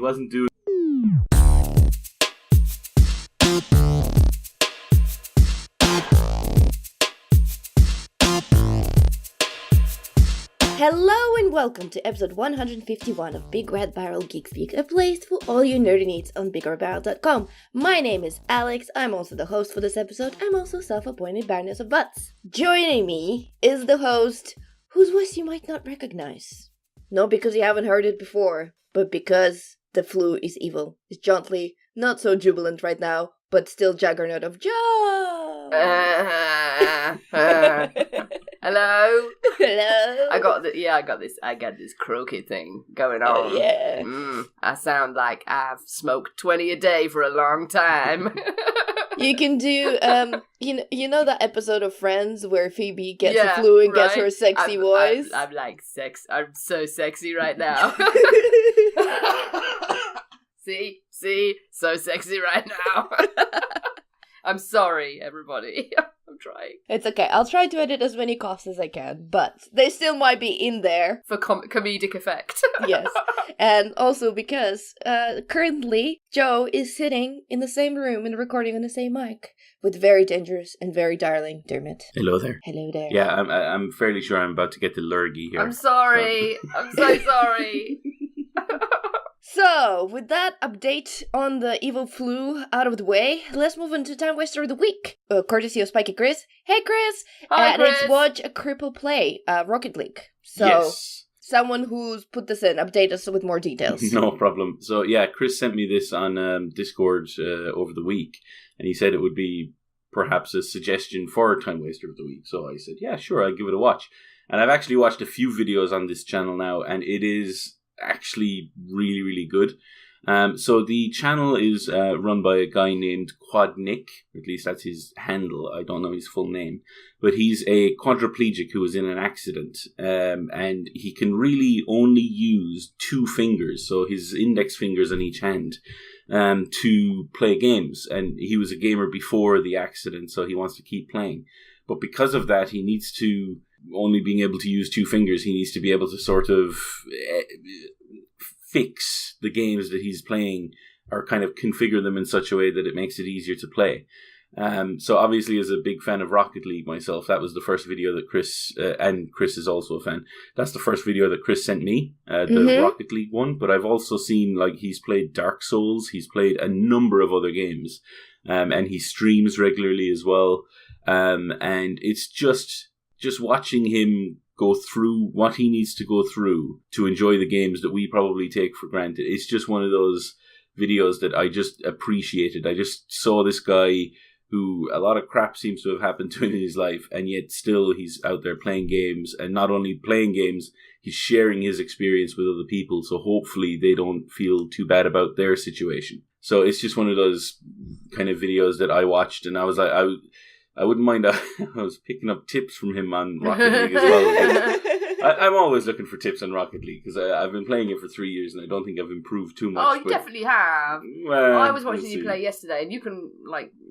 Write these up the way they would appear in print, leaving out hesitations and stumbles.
He wasn't doing... Hello and welcome to episode 151 of BigRedBarel Geek Speak, a place for all your nerdy needs on BigRedBarel.com. My name is Alex, I'm also the host for this episode. I'm also self-appointed Baroness of Butts. Joining me is the host, whose voice you might not recognize. Not because you haven't heard it before, but because the flu is evil. It's jauntily not so jubilant right now, but still juggernaut of Joe! Hello? Hello? I got this croaky thing going on. Oh, yeah. I sound like I've smoked 20 a day for a long time. You can do, you know that episode of Friends where Phoebe gets the flu and gets her sexy voice? I'm like I'm so sexy right now. See, so sexy right now. I'm sorry, everybody. I'm trying. It's okay. I'll try to edit as many coughs as I can, but they still might be in there. For comedic effect. Yes. And also because currently Joe is sitting in the same room and recording on the same mic with very dangerous and very darling Dermot. Hello there. Hello there. Yeah, I'm fairly sure I'm about to get the lurgy here. I'm sorry. I'm so sorry. So, with that update on the evil flu out of the way, let's move on to Time Waster of the Week. Courtesy of Spiky Chris. Hey, Chris! Hi, Chris! It's Watch a Cripple Play, Rocket League. So, yes. Someone who's put this in, update us with more details. No problem. So, yeah, Chris sent me this on Discord over the week, and he said it would be perhaps a suggestion for Time Waster of the Week. So I said, yeah, sure, I'll give it a watch. And I've actually watched a few videos on this channel now, and it is actually really, really good. So the channel is run by a guy named Quad Nick, or at least that's his handle. I don't know his full name, but he's a quadriplegic who was in an accident, and he can really only use two fingers, so his index fingers on each hand, to play games. And he was a gamer before the accident, so he wants to keep playing. But because of that, he needs to, only being able to use two fingers, he needs to be able to sort of fix the games that he's playing, or kind of configure them in such a way that it makes it easier to play. So obviously, as a big fan of Rocket League myself, that was the first video that Chris, and Chris is also a fan, that's the first video that Chris sent me, the Rocket League one. But I've also seen, like, he's played Dark Souls, he's played a number of other games, and he streams regularly as well. And it's just watching him go through what he needs to go through to enjoy the games that we probably take for granted. It's just one of those videos that I just appreciated. I just saw this guy who a lot of crap seems to have happened to in his life, and yet still he's out there playing games, and not only playing games, he's sharing his experience with other people, so hopefully they don't feel too bad about their situation. So it's just one of those kind of videos that I watched, and I was like, I wouldn't mind. I was picking up tips from him on Rocket League as well. I'm always looking for tips on Rocket League because I've been playing it for 3 years and I don't think I've improved too much. Oh, you definitely have. Well, I was watching you play yesterday, and you can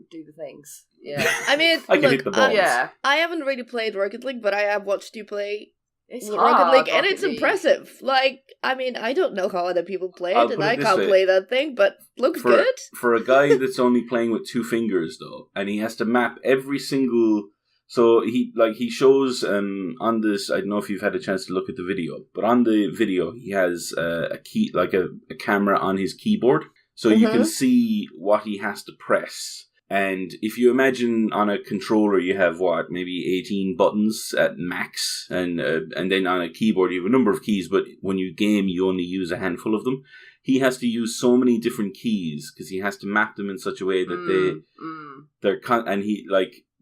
do the things. Yeah, I mean, I can hit the balls. Yeah, I haven't really played Rocket League, but I have watched you play it's Rocket League, and Rocket it's League. impressive. Like, I mean, I don't know how other people play I'll it, and put it I this can't way. play that thing, but looks good. For a guy that's only playing with two fingers, though, and he has to map every single. So he shows on this. I don't know if you've had a chance to look at the video, but on the video he has a key, like a camera on his keyboard, so you can see what he has to press. And if you imagine on a controller, you have maybe 18 buttons at max, and then on a keyboard you have a number of keys, but when you game, you only use a handful of them. He has to use so many different keys because he has to map them in such a way that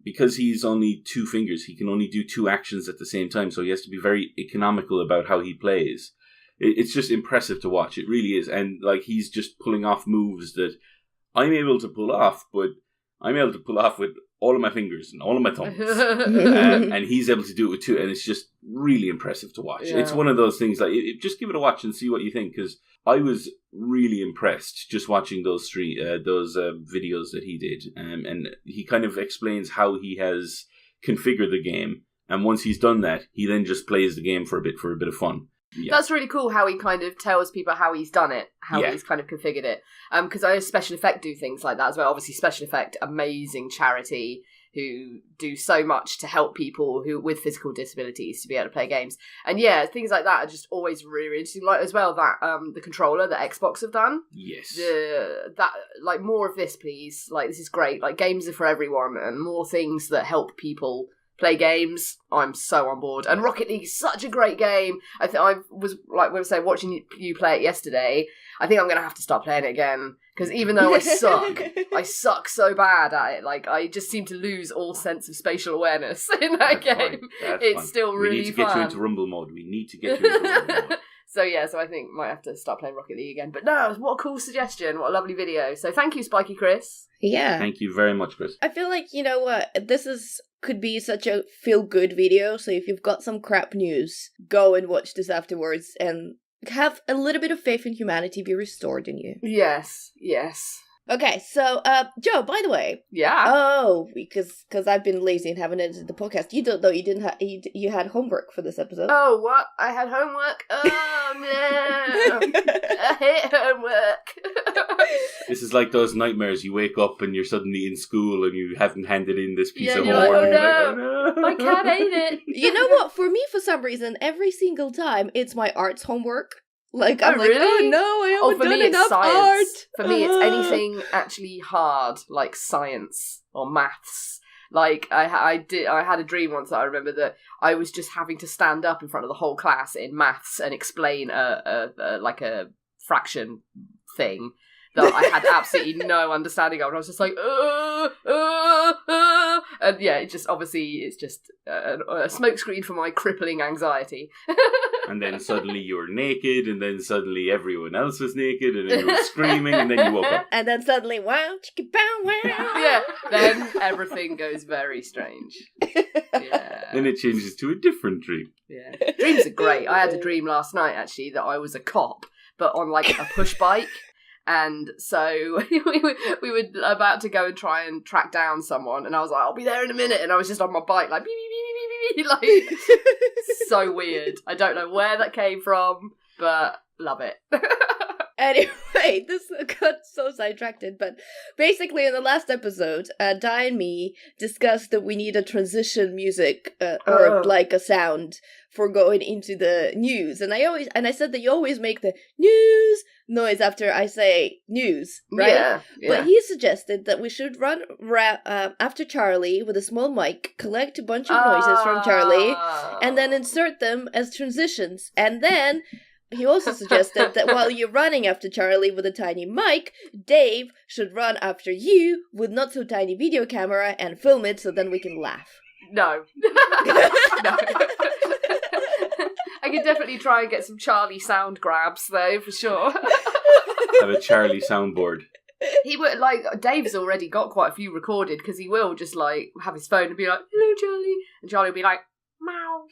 because he's only two fingers, he can only do two actions at the same time, so he has to be very economical about how he plays. It's just impressive to watch, it really is, and like he's just pulling off moves that I'm able to pull off, but I'm able to pull off with all of my fingers and all of my thumbs, and he's able to do it with two, and it's just really impressive to watch. Yeah. It's one of those things, like, just give it a watch and see what you think, because I was really impressed just watching those videos that he did, and he kind of explains how he has configured the game, and once he's done that, he then just plays the game for a bit of fun. Yeah. That's really cool how he kind of tells people how he's done it, how he's kind of configured it. Because I know Special Effect do things like that as well. Obviously, Special Effect, amazing charity who do so much to help people who with physical disabilities to be able to play games. And yeah, things like that are just always really interesting. Like as well that the controller that Xbox have done. Yes. That like more of this, please. Like this is great. Like games are for everyone, and more things that help people play games. I'm so on board. And Rocket League is such a great game. I was like we were saying, watching you play it yesterday. I think I'm going to have to start playing it again. Because even though I suck so bad at it. Like, I just seem to lose all sense of spatial awareness in that game. It's still really fun. We need to get you into Rumble mode. We need to get you into Rumble mode. So I think I might have to start playing Rocket League again. But no, what a cool suggestion. What a lovely video. So thank you, Spiky Chris. Yeah. Thank you very much, Chris. I feel like, you know what, could be such a feel-good video, so if you've got some crap news, go and watch this afterwards and have a little bit of faith in humanity be restored in you. Yes. Okay, so, Joe, by the way. Yeah. Oh, because I've been lazy and haven't edited the podcast. You don't know you didn't you had homework for this episode. Oh, what? I had homework? Oh, no. I hate homework. This is like those nightmares. You wake up and you're suddenly in school and you haven't handed in this piece of you're homework. Like, oh, no. My cat ate it. You know what? For me, for some reason, every single time, it's my arts homework. Like, I'm like, really? oh no, I haven't done enough science. art. For me, it's anything actually hard, like science or maths. Like, I had a dream once that I remember that I was just having to stand up in front of the whole class in maths and explain a fraction thing that I had absolutely no understanding of. And I was just like, and yeah, it's just a smokescreen for my crippling anxiety. And then suddenly you were naked, and then suddenly everyone else was naked, and then you were screaming, and then you woke up. And then suddenly, wow, chicka bow wow. Yeah, then everything goes very strange. Yeah. Then it changes to a different dream. Yeah. Dreams are great. I had a dream last night, actually, that I was a cop, but on like a push bike. And so we were about to go and try and track down someone, and I was like, I'll be there in a minute, and I was just on my bike, like, beep, beep, beep, beep, beep, like, so weird. I don't know where that came from, but love it. Anyway, this got so sidetracked, but basically in the last episode, Di and me discussed that we need a transition music, or like a sound for going into the news. And I said that you always make the news noise after I say news, right? Yeah. But he suggested that we should run after Charlie with a small mic, collect a bunch of noises from Charlie, and then insert them as transitions. And then he also suggested that while you're running after Charlie with a tiny mic, Dave should run after you with not so tiny video camera and film it so then we can laugh. No. No. I could definitely try and get some Charlie sound grabs though, for sure. Have a Charlie soundboard. He would, like, Dave's already got quite a few recorded, because he will just, like, have his phone and be like, hello, Charlie. And Charlie will be like, meow.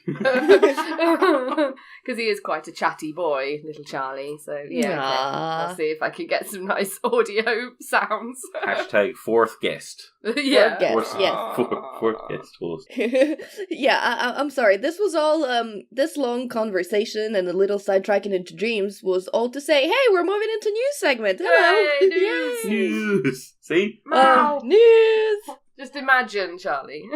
Because he is quite a chatty boy, little Charlie. So, yeah, okay. I'll see if I can get some nice audio sounds. Hashtag fourth guest. Yeah. Fourth guest host. Yeah, I'm sorry. This was all, this long conversation and a little sidetracking into dreams was all to say, hey, we're moving into news segment. Hello. Hey, news. News. See? News. Just imagine, Charlie.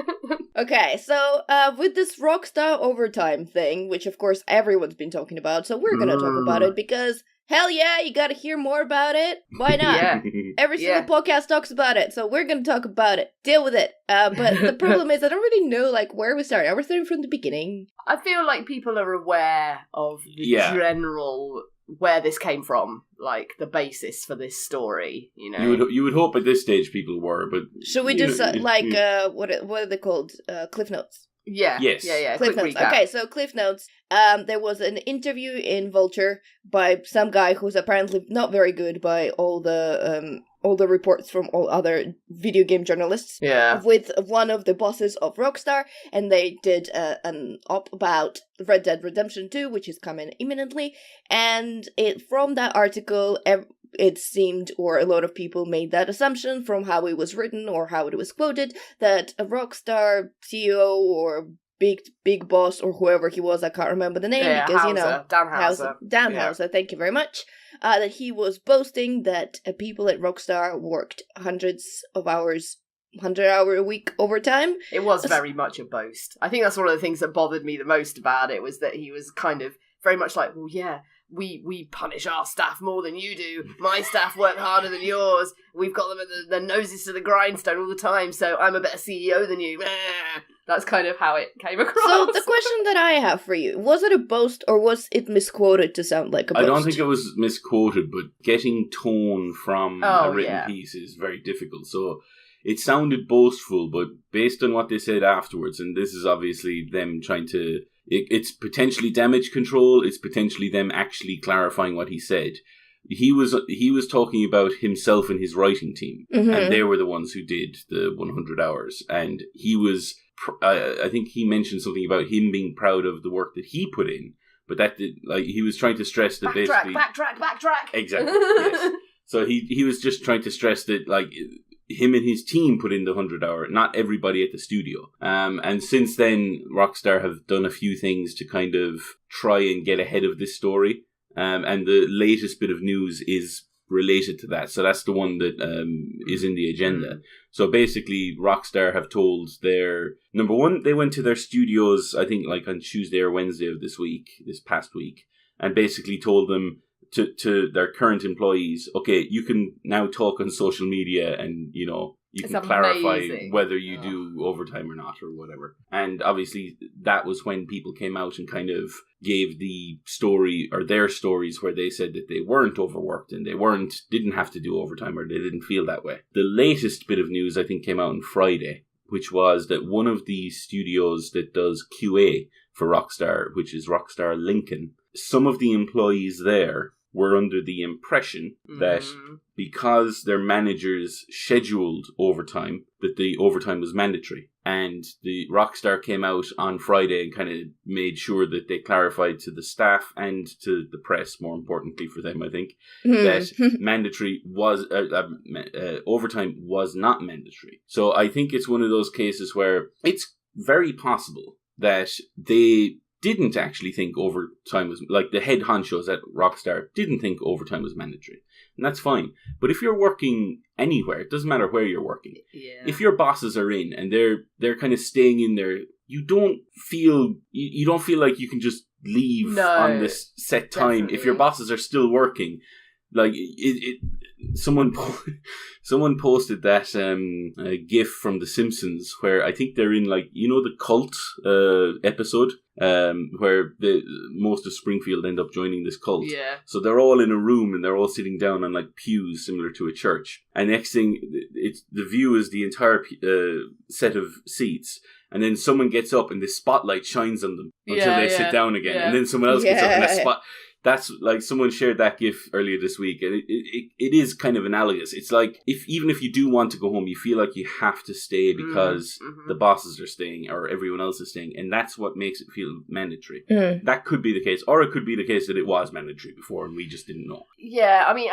Okay, so with this Rockstar overtime thing, which of course everyone's been talking about, so we're gonna talk about it because hell yeah, you gotta hear more about it. Why not? Yeah. Every single podcast talks about it, so we're gonna talk about it. Deal with it. But the problem is I don't really know like where we start. Are we starting from the beginning? I feel like people are aware of the general where this came from, like the basis for this story, you know. You would hope at this stage people were, but should we just what are they called? Cliff notes. Yeah. Yes. Yeah. Cliff notes. Recap. Okay, so Cliff notes. There was an interview in Vulture by some guy who's apparently not very good by all the reports from all other video game journalists. Yeah. With one of the bosses of Rockstar, and they did an op about Red Dead Redemption 2, which is coming imminently. And from that article, it seemed, or a lot of people made that assumption from how it was written or how it was quoted, that a Rockstar CEO or big boss or whoever he was, I can't remember the name because Hauser, Dan Hauser. Dan Hauser, thank you very much. That he was boasting that people at Rockstar worked hundreds of hours, 100-hour-a-week overtime. It was very much a boast. I think that's one of the things that bothered me the most about it, was that he was kind of very much like, well, yeah, we punish our staff more than you do. My staff work harder than yours. We've got them at their noses to the grindstone all the time, so I'm a better CEO than you. That's kind of how it came across. So the question that I have for you, was it a boast or was it misquoted to sound like a boast? I don't think it was misquoted, but getting tone from a written piece is very difficult. So it sounded boastful, but based on what they said afterwards, and this is obviously them trying to... It's potentially damage control. It's potentially them actually clarifying what he said. He was talking about himself and his writing team, and they were the ones who did the 100 hours. And he was, I think he mentioned something about him being proud of the work that he put in, but that did, like, he was trying to stress that backtrack. Exactly. Yes. So he was just trying to stress that, like, him and his team put in the 100 hour, not everybody at the studio. And since then, Rockstar have done a few things to kind of try and get ahead of this story. And the latest bit of news is related to that. So that's the one that is in the agenda. So basically, Rockstar have told their... Number one, they went to their studios, I think, like on Tuesday or Wednesday of this past week, and basically told them to their current employees, okay, you can now talk on social media and, you know, you can clarify whether you do overtime or not or whatever. And obviously that was when people came out and kind of gave the story or their stories where they said that they weren't overworked and they didn't have to do overtime or they didn't feel that way. The latest bit of news, I think, came out on Friday, which was that one of the studios that does QA for Rockstar, which is Rockstar Lincoln, some of the employees there were under the impression that because their managers scheduled overtime, that the overtime was mandatory. And the Rockstar came out on Friday and kind of made sure that they clarified to the staff and to the press, more importantly for them, I think, that mandatory was overtime was not mandatory. So I think it's one of those cases where it's very possible that they didn't actually think overtime was, like, the head honchos at Rockstar didn't think overtime was mandatory. And that's fine. But if you're working anywhere, it doesn't matter where you're working. Yeah. If your bosses are in and they're kind of staying in there, you don't feel like you can just leave on this set time. Definitely. If your bosses are still working, like someone posted that GIF from The Simpsons where I think they're in, like, you know, the cult episode where most of Springfield end up joining this cult. Yeah. So they're all in a room and they're all sitting down on, like, pews similar to a church. And next thing, the view is the entire set of seats. And then someone gets up and the spotlight shines on them until they sit down again. Yeah. And then someone else gets up and a spot... That's, like, someone shared that GIF earlier this week, and it is kind of analogous. It's like, even if you do want to go home, you feel like you have to stay because the bosses are staying or everyone else is staying, and that's what makes it feel mandatory. That could be the case, or it could be the case that it was mandatory before and we just didn't know. Yeah, I mean,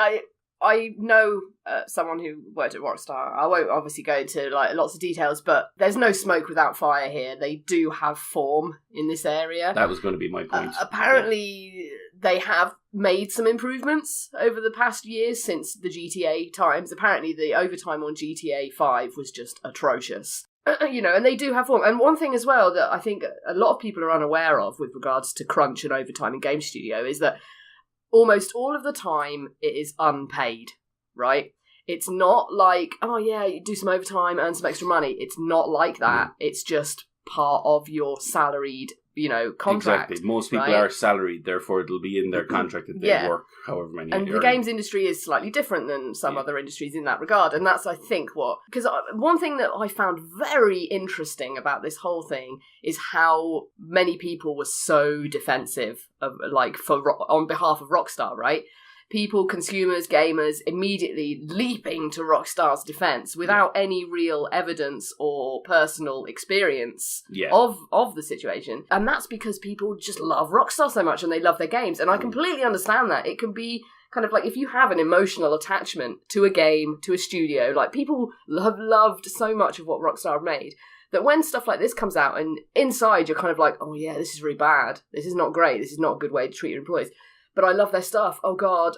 I know someone who worked at Rockstar. I won't obviously go into, like, lots of details, but there's no smoke without fire here. They do have form in this area. That was going to be my point. Apparently, they have made some improvements over the past years since the GTA times. Apparently, the overtime on GTA 5 was just atrocious. You know, and they do have form. And one thing as well that I think a lot of people are unaware of with regards to crunch and overtime in Game Studio is that almost all of the time it is unpaid, right? It's not like, oh yeah, you do some overtime, earn some extra money. It's not like that. It's just part of your salaried, you know, contract. Exactly. Most people are salaried, therefore it'll be in their contract that they work however many years. And the games industry is slightly different than some other industries in that regard. And that's, I think, because one thing that I found very interesting about this whole thing is how many people were so defensive of, like, on behalf of Rockstar, right? People, consumers, gamers, immediately leaping to Rockstar's defense without any real evidence or personal experience of the situation. And that's because people just love Rockstar so much and they love their games. And I completely understand that. It can be kind of like, if you have an emotional attachment to a game, to a studio, like, people have loved so much of what Rockstar have made. that when stuff like this comes out and inside you're kind of like, oh yeah, this is really bad. This is not great. This is not a good way to treat your employees. But I love their stuff. Oh God.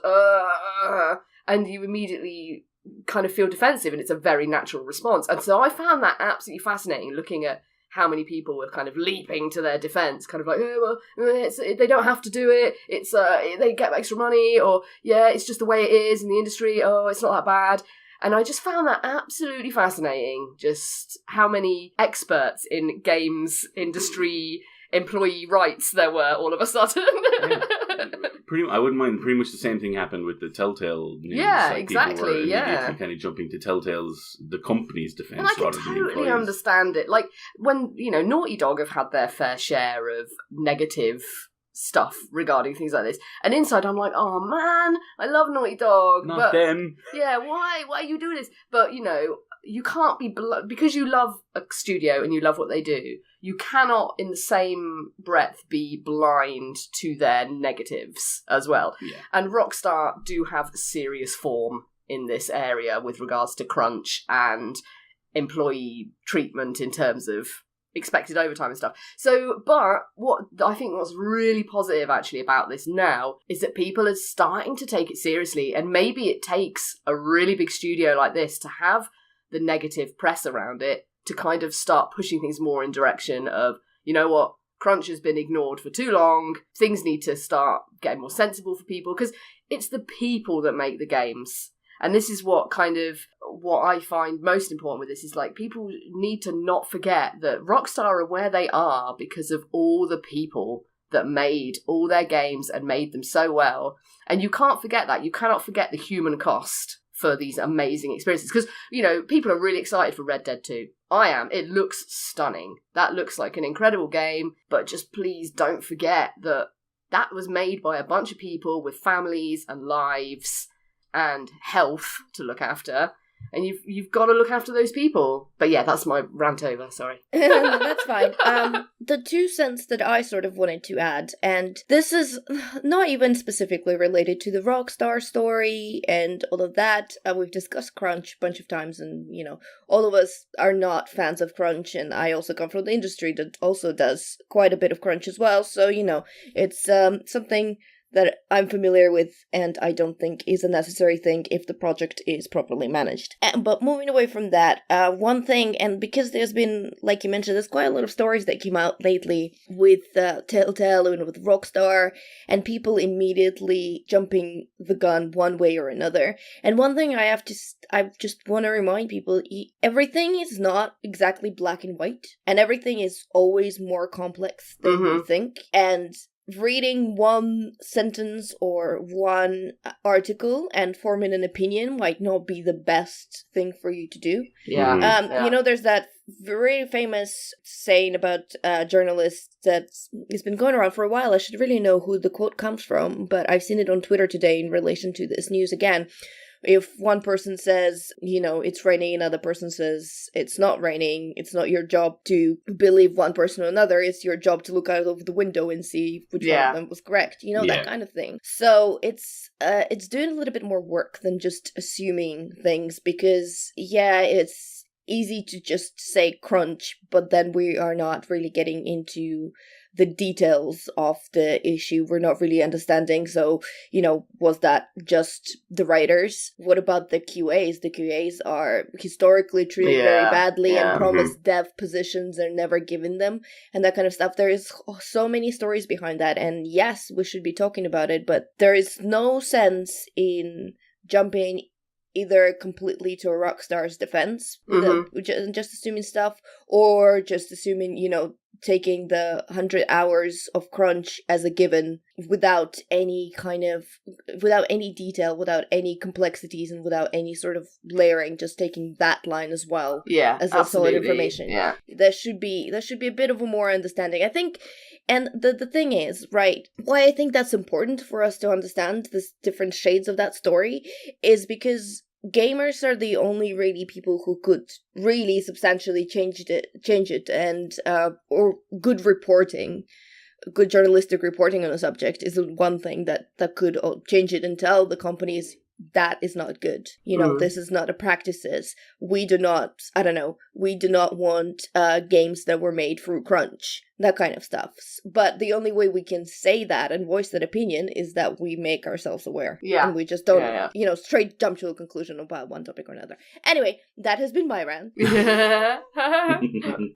And you immediately kind of feel defensive, and it's a very natural response. And so I found that absolutely fascinating, looking at how many people were kind of leaping to their defense, kind of like, oh, well, they don't have to do it, it's they get extra money, or yeah, it's just the way it is in the industry, oh, it's not that bad. And I just found that absolutely fascinating, just how many experts in games industry employee rights there were all of a sudden. Yeah. I wouldn't mind. Pretty much the same thing happened with the Telltale news. Yeah, like exactly. People were immediately yeah, kind of jumping to Telltale's, the company's defense. and I can rather than the totally employees. understand it. Like when Naughty Dog have had their fair share of negative stuff regarding things like this, and inside I'm like, oh man, I love Naughty Dog, Not but them. yeah, why are you doing this? But you can't be because you love a studio and you love what they do. You cannot, in the same breath, be blind to their negatives as well. Yeah. And Rockstar do have serious form in this area with regards to crunch and employee treatment in terms of expected overtime and stuff. So, but what I think what's really positive actually about this now is that people are starting to take it seriously, and maybe it takes a really big studio like this to have the negative press around it to kind of start pushing things more in direction of, you know what, crunch has been ignored for too long, things need to start getting more sensible for people, because it's the people that make the games. And this is what I find most important with this is, like, people need to not forget that Rockstar are where they are because of all the people that made all their games and made them so well. And you can't forget that. You cannot forget the human cost for these amazing experiences. Because, people are really excited for Red Dead 2. I am. It looks stunning. That looks like an incredible game. But just please don't forget that that was made by a bunch of people with families and lives and health to look after, and you've got to look after those people. But yeah, that's my rant over, sorry. That's fine. The 2 cents that I sort of wanted to add, and this is not even specifically related to the Rockstar story and all of that. We've discussed crunch a bunch of times, and all of us are not fans of crunch, and I also come from the industry that also does quite a bit of crunch as well, so it's something that I'm familiar with, and I don't think is a necessary thing if the project is properly managed. But moving away from that, one thing, and because there's been, like you mentioned, there's quite a lot of stories that came out lately with Telltale and with Rockstar, and people immediately jumping the gun one way or another. And one thing I just want to remind people, everything is not exactly black and white, and everything is always more complex than you think, and reading one sentence or one article and forming an opinion might not be the best thing for you to do. Yeah. There's that very famous saying about journalists that has been going around for a while. I should really know who the quote comes from, but I've seen it on Twitter today in relation to this news again. If one person says, it's raining, another person says it's not raining, it's not your job to believe one person or another, it's your job to look out of the window and see which one of them was correct, that kind of thing. So it's doing a little bit more work than just assuming things, because, it's easy to just say crunch, but then we are not really getting into the details of the issue. We're not really understanding. So, was that just the writers? What about the QAs? The QAs are historically treated very badly and promised dev positions are never given them, and that kind of stuff. There is so many stories behind that, and yes, we should be talking about it, but there is no sense in jumping either completely to a Rockstar's defense, just assuming stuff, or just assuming, taking the 100 hours of crunch as a given without any detail, without any complexities, and without any sort of layering, just taking that line as well as a solid information. Yeah. There should be a bit of a more understanding, I think. And the thing is, right, why I think that's important for us to understand the different shades of that story is because gamers are the only really people who could really substantially change it, and or good journalistic reporting on a subject is the one thing that could change it and tell the companies, that is not good. This is not a practices. We do not want games that were made through crunch, that kind of stuff. But the only way we can say that and voice that opinion is that we make ourselves aware. Yeah. And we just don't, straight jump to a conclusion about one topic or another. Anyway, that has been my rant.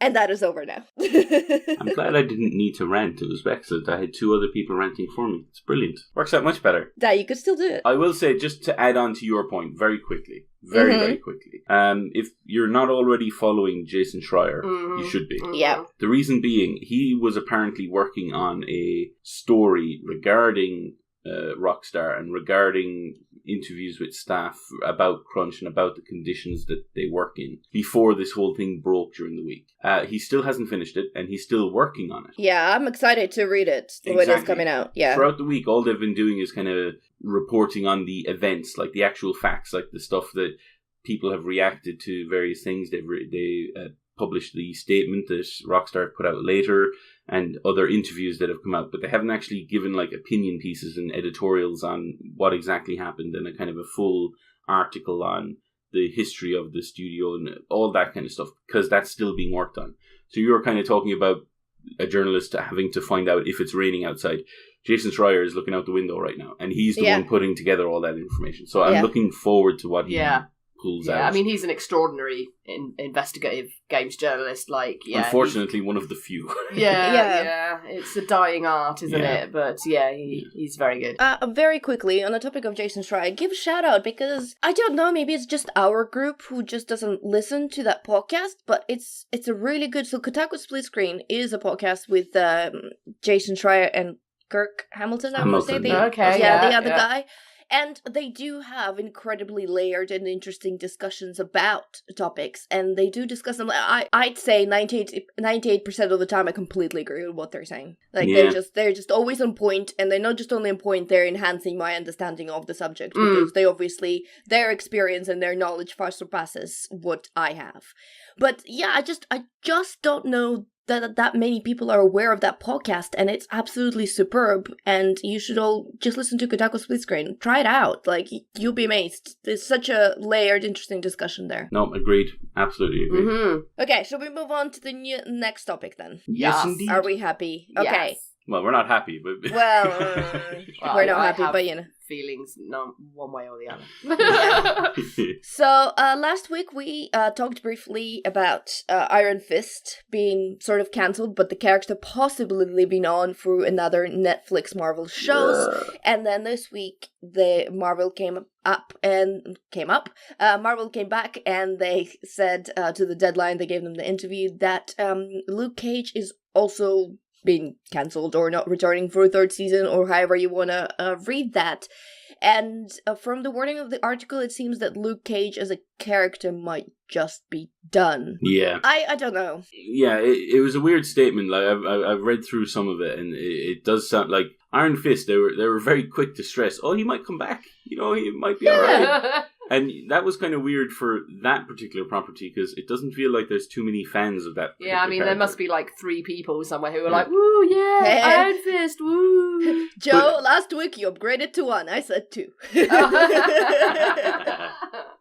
And that is over now. I'm glad I didn't need to rant. It was excellent. I had 2 other people ranting for me. It's brilliant. Works out much better. That you could still do it. I will say, just to add on to your point very quickly, very quickly. If you're not already following Jason Schreier, you should be. Yeah. The reason being, he was apparently working on a story regarding Rockstar and regarding interviews with staff about crunch and about the conditions that they work in before this whole thing broke during the week. He still hasn't finished it, and he's still working on it. Yeah, I'm excited to read it when it's coming out. Yeah. Throughout the week, all they've been doing is kind of reporting on the events, like the actual facts, like the stuff that people have reacted to, various things. They published the statement that Rockstar put out later, and other interviews that have come out, but they haven't actually given like opinion pieces and editorials on what exactly happened and a kind of a full article on the history of the studio and all that kind of stuff, because that's still being worked on. So you're kind of talking about a journalist having to find out if it's raining outside. Jason Schreier is looking out the window right now, and he's the one putting together all that information. So I'm looking forward to what he pulls out. I mean, he's an extraordinary investigative games journalist. Unfortunately, one of the few. It's a dying art, isn't it? But he's very good. Very quickly, on the topic of Jason Schreier, give a shout out, because I don't know, maybe it's just our group who just doesn't listen to that podcast, but it's a really good. So Kotaku Split Screen is a podcast with Jason Schreier and Kirk Hamilton. I would say the other guy. And they do have incredibly layered and interesting discussions about topics, and they do discuss them. I'd say 98% of the time I completely agree with what they're saying. They're just always on point, and they're not just only on point, they're enhancing my understanding of the subject, because they obviously, their experience and their knowledge far surpasses what I have. But yeah, I just don't know that many people are aware of that podcast, and it's absolutely superb, and you should all just listen to Kotaku Split Screen. Try it out. You'll be amazed. There's such a layered, interesting discussion there. No, agreed. Absolutely agreed. Mm-hmm. Okay, shall we move on to the next topic then? Yes, indeed. Are we happy? Okay. Yes. Well, we're not happy, but... we're not happy, but feelings not one way or the other. So last week we talked briefly about Iron Fist being sort of cancelled, but the character possibly living on through another Netflix Marvel shows. And then this week Marvel came back, and they said to the Deadline, they gave them the interview, that Luke Cage is also being cancelled or not returning for a 3rd season, or however you want to read that. And from the wording of the article, it seems that Luke Cage as a character might just be done. Yeah. I don't know. Yeah, it was a weird statement. Like I've read through some of it, and it does sound like Iron Fist. They were very quick to stress, he might come back. He might be alright. And that was kind of weird for that particular property, because it doesn't feel like there's too many fans of that. Yeah, I mean, character. There must be 3 people somewhere who are like, woo, yeah, Iron Fist, woo. Joe, last week you upgraded to 1. I said 2.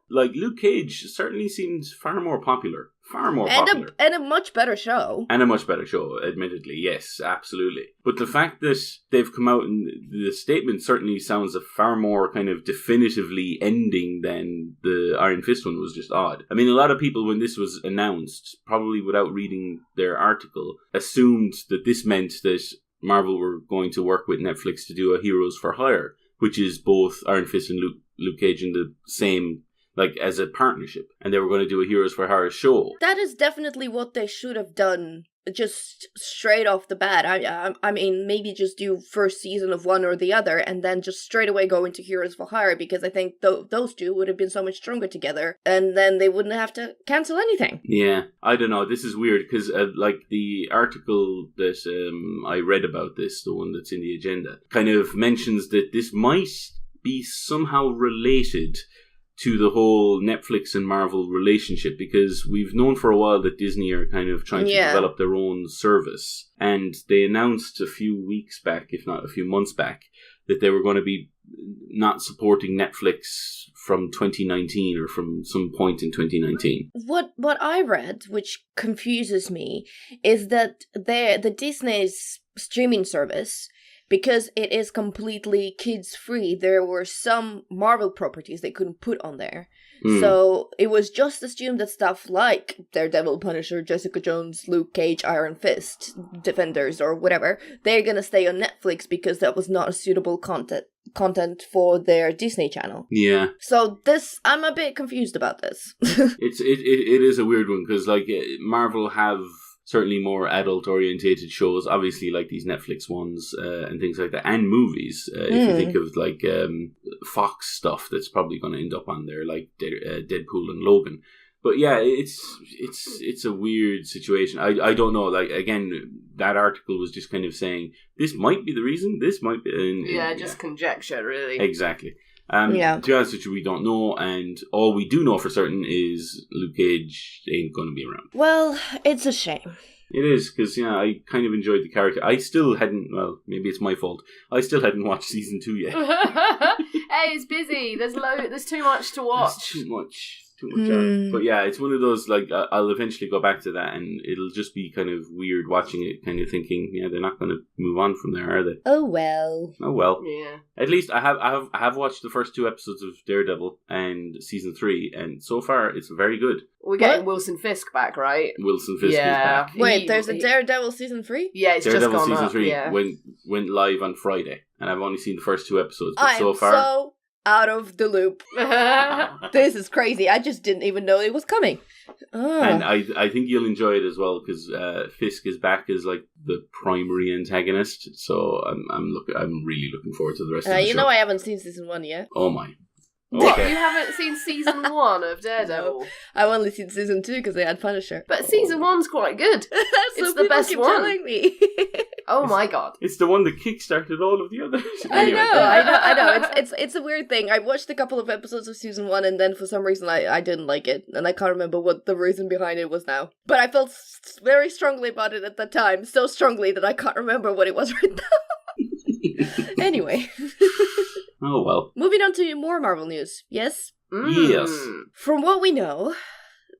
Luke Cage certainly seems far more popular. And a much better show. And a much better show, admittedly. Yes, absolutely. But the fact that they've come out and the statement certainly sounds a far more kind of definitively ending than the Iron Fist one was just odd. I mean, a lot of people, when this was announced, probably without reading their article, assumed that this meant that Marvel were going to work with Netflix to do a Heroes for Hire, which is both Iron Fist and Luke Cage in the same... as a partnership, and they were going to do a Heroes for Hire show. That is definitely what they should have done, just straight off the bat. I mean, maybe just do 1st season of one or the other, and then just straight away go into Heroes for Hire, because I think those two would have been so much stronger together, and then they wouldn't have to cancel anything. Yeah, I don't know. This is weird, because the article that I read about this, the one that's in the agenda, kind of mentions that this might be somehow related to the whole Netflix and Marvel relationship, because we've known for a while that Disney are kind of trying to develop their own service, and they announced a few weeks back, if not a few months back, that they were going to be not supporting Netflix from 2019 or from some point in 2019. What I read, which confuses me, is that the Disney's streaming service, because it is completely kids-free, there were some Marvel properties they couldn't put on there. So it was just assumed that stuff like Daredevil, Punisher, Jessica Jones, Luke Cage, Iron Fist, Defenders, or whatever, they're gonna stay on Netflix because that was not a suitable content for their Disney channel. Yeah. So I'm a bit confused about this. It is a weird one because like Marvel have certainly more adult-orientated shows, obviously, like these Netflix ones and things like that, and movies. If you think of like Fox stuff, that's probably going to end up on there, like Deadpool and Logan. But yeah, it's a weird situation. I don't know. Like again, that article was just kind of saying this might be the reason. This might be. Just conjecture, really. Exactly. To be honest with you, we don't know, and all we do know for certain is Luke Cage ain't going to be around. Well, it's a shame. It is, because I kind of enjoyed the character. I still hadn't, well, maybe it's my fault, I still hadn't watched season 2 yet. Hey, it's busy. There's too much to watch. There's too much. But yeah, it's one of those, like, I'll eventually go back to that, and it'll just be kind of weird watching it, kind of thinking, they're not going to move on from there, are they? Oh well. Yeah. At least I have watched the first 2 episodes of Daredevil and season 3, and so far it's very good. We're getting Wilson Fisk back, right? Wilson Fisk is back. Wait, there's a Daredevil season 3? Yeah, it's Daredevil just gone season up, 3 yeah. went live on Friday, and I've only seen the first 2 episodes. But I'm so far, so out of the loop. This is crazy. I just didn't even know it was coming. And I think you'll enjoy it as well, because Fisk is back as like the primary antagonist. So I'm really looking forward to the rest of the show. You know I haven't seen season 1 yet. Oh my. What, Okay. you haven't seen season 1 of Daredevil? No. I've only seen season 2 because they had Punisher. But season 1's quite good. It's the best one. Telling me. Oh my god. It's the one that kickstarted all of the others. I know. It's a weird thing. I watched a couple of episodes of season 1, and then for some reason I didn't like it, and I can't remember what the reason behind it was now. But I felt very strongly about it at the time, so strongly that I can't remember what it was right now. Anyway. Oh well. Moving on to more Marvel news. Yes? Yes. From what we know,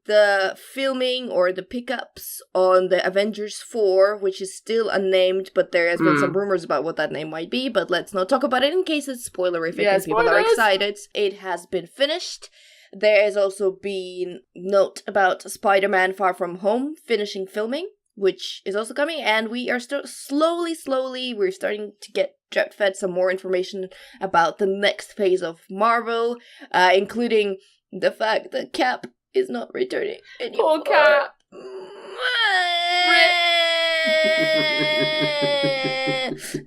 the filming or the pickups on the Avengers 4, which is still unnamed, but there has been some rumors about what that name might be, but let's not talk about it in case it's spoilerific and people are excited. It has been finished. There has also been note about Spider-Man Far From Home finishing filming, which is also coming, and we are still slowly, we're starting to get drip-fed some more information about the next phase of Marvel, including the fact that Cap is not returning anymore. Poor Cap!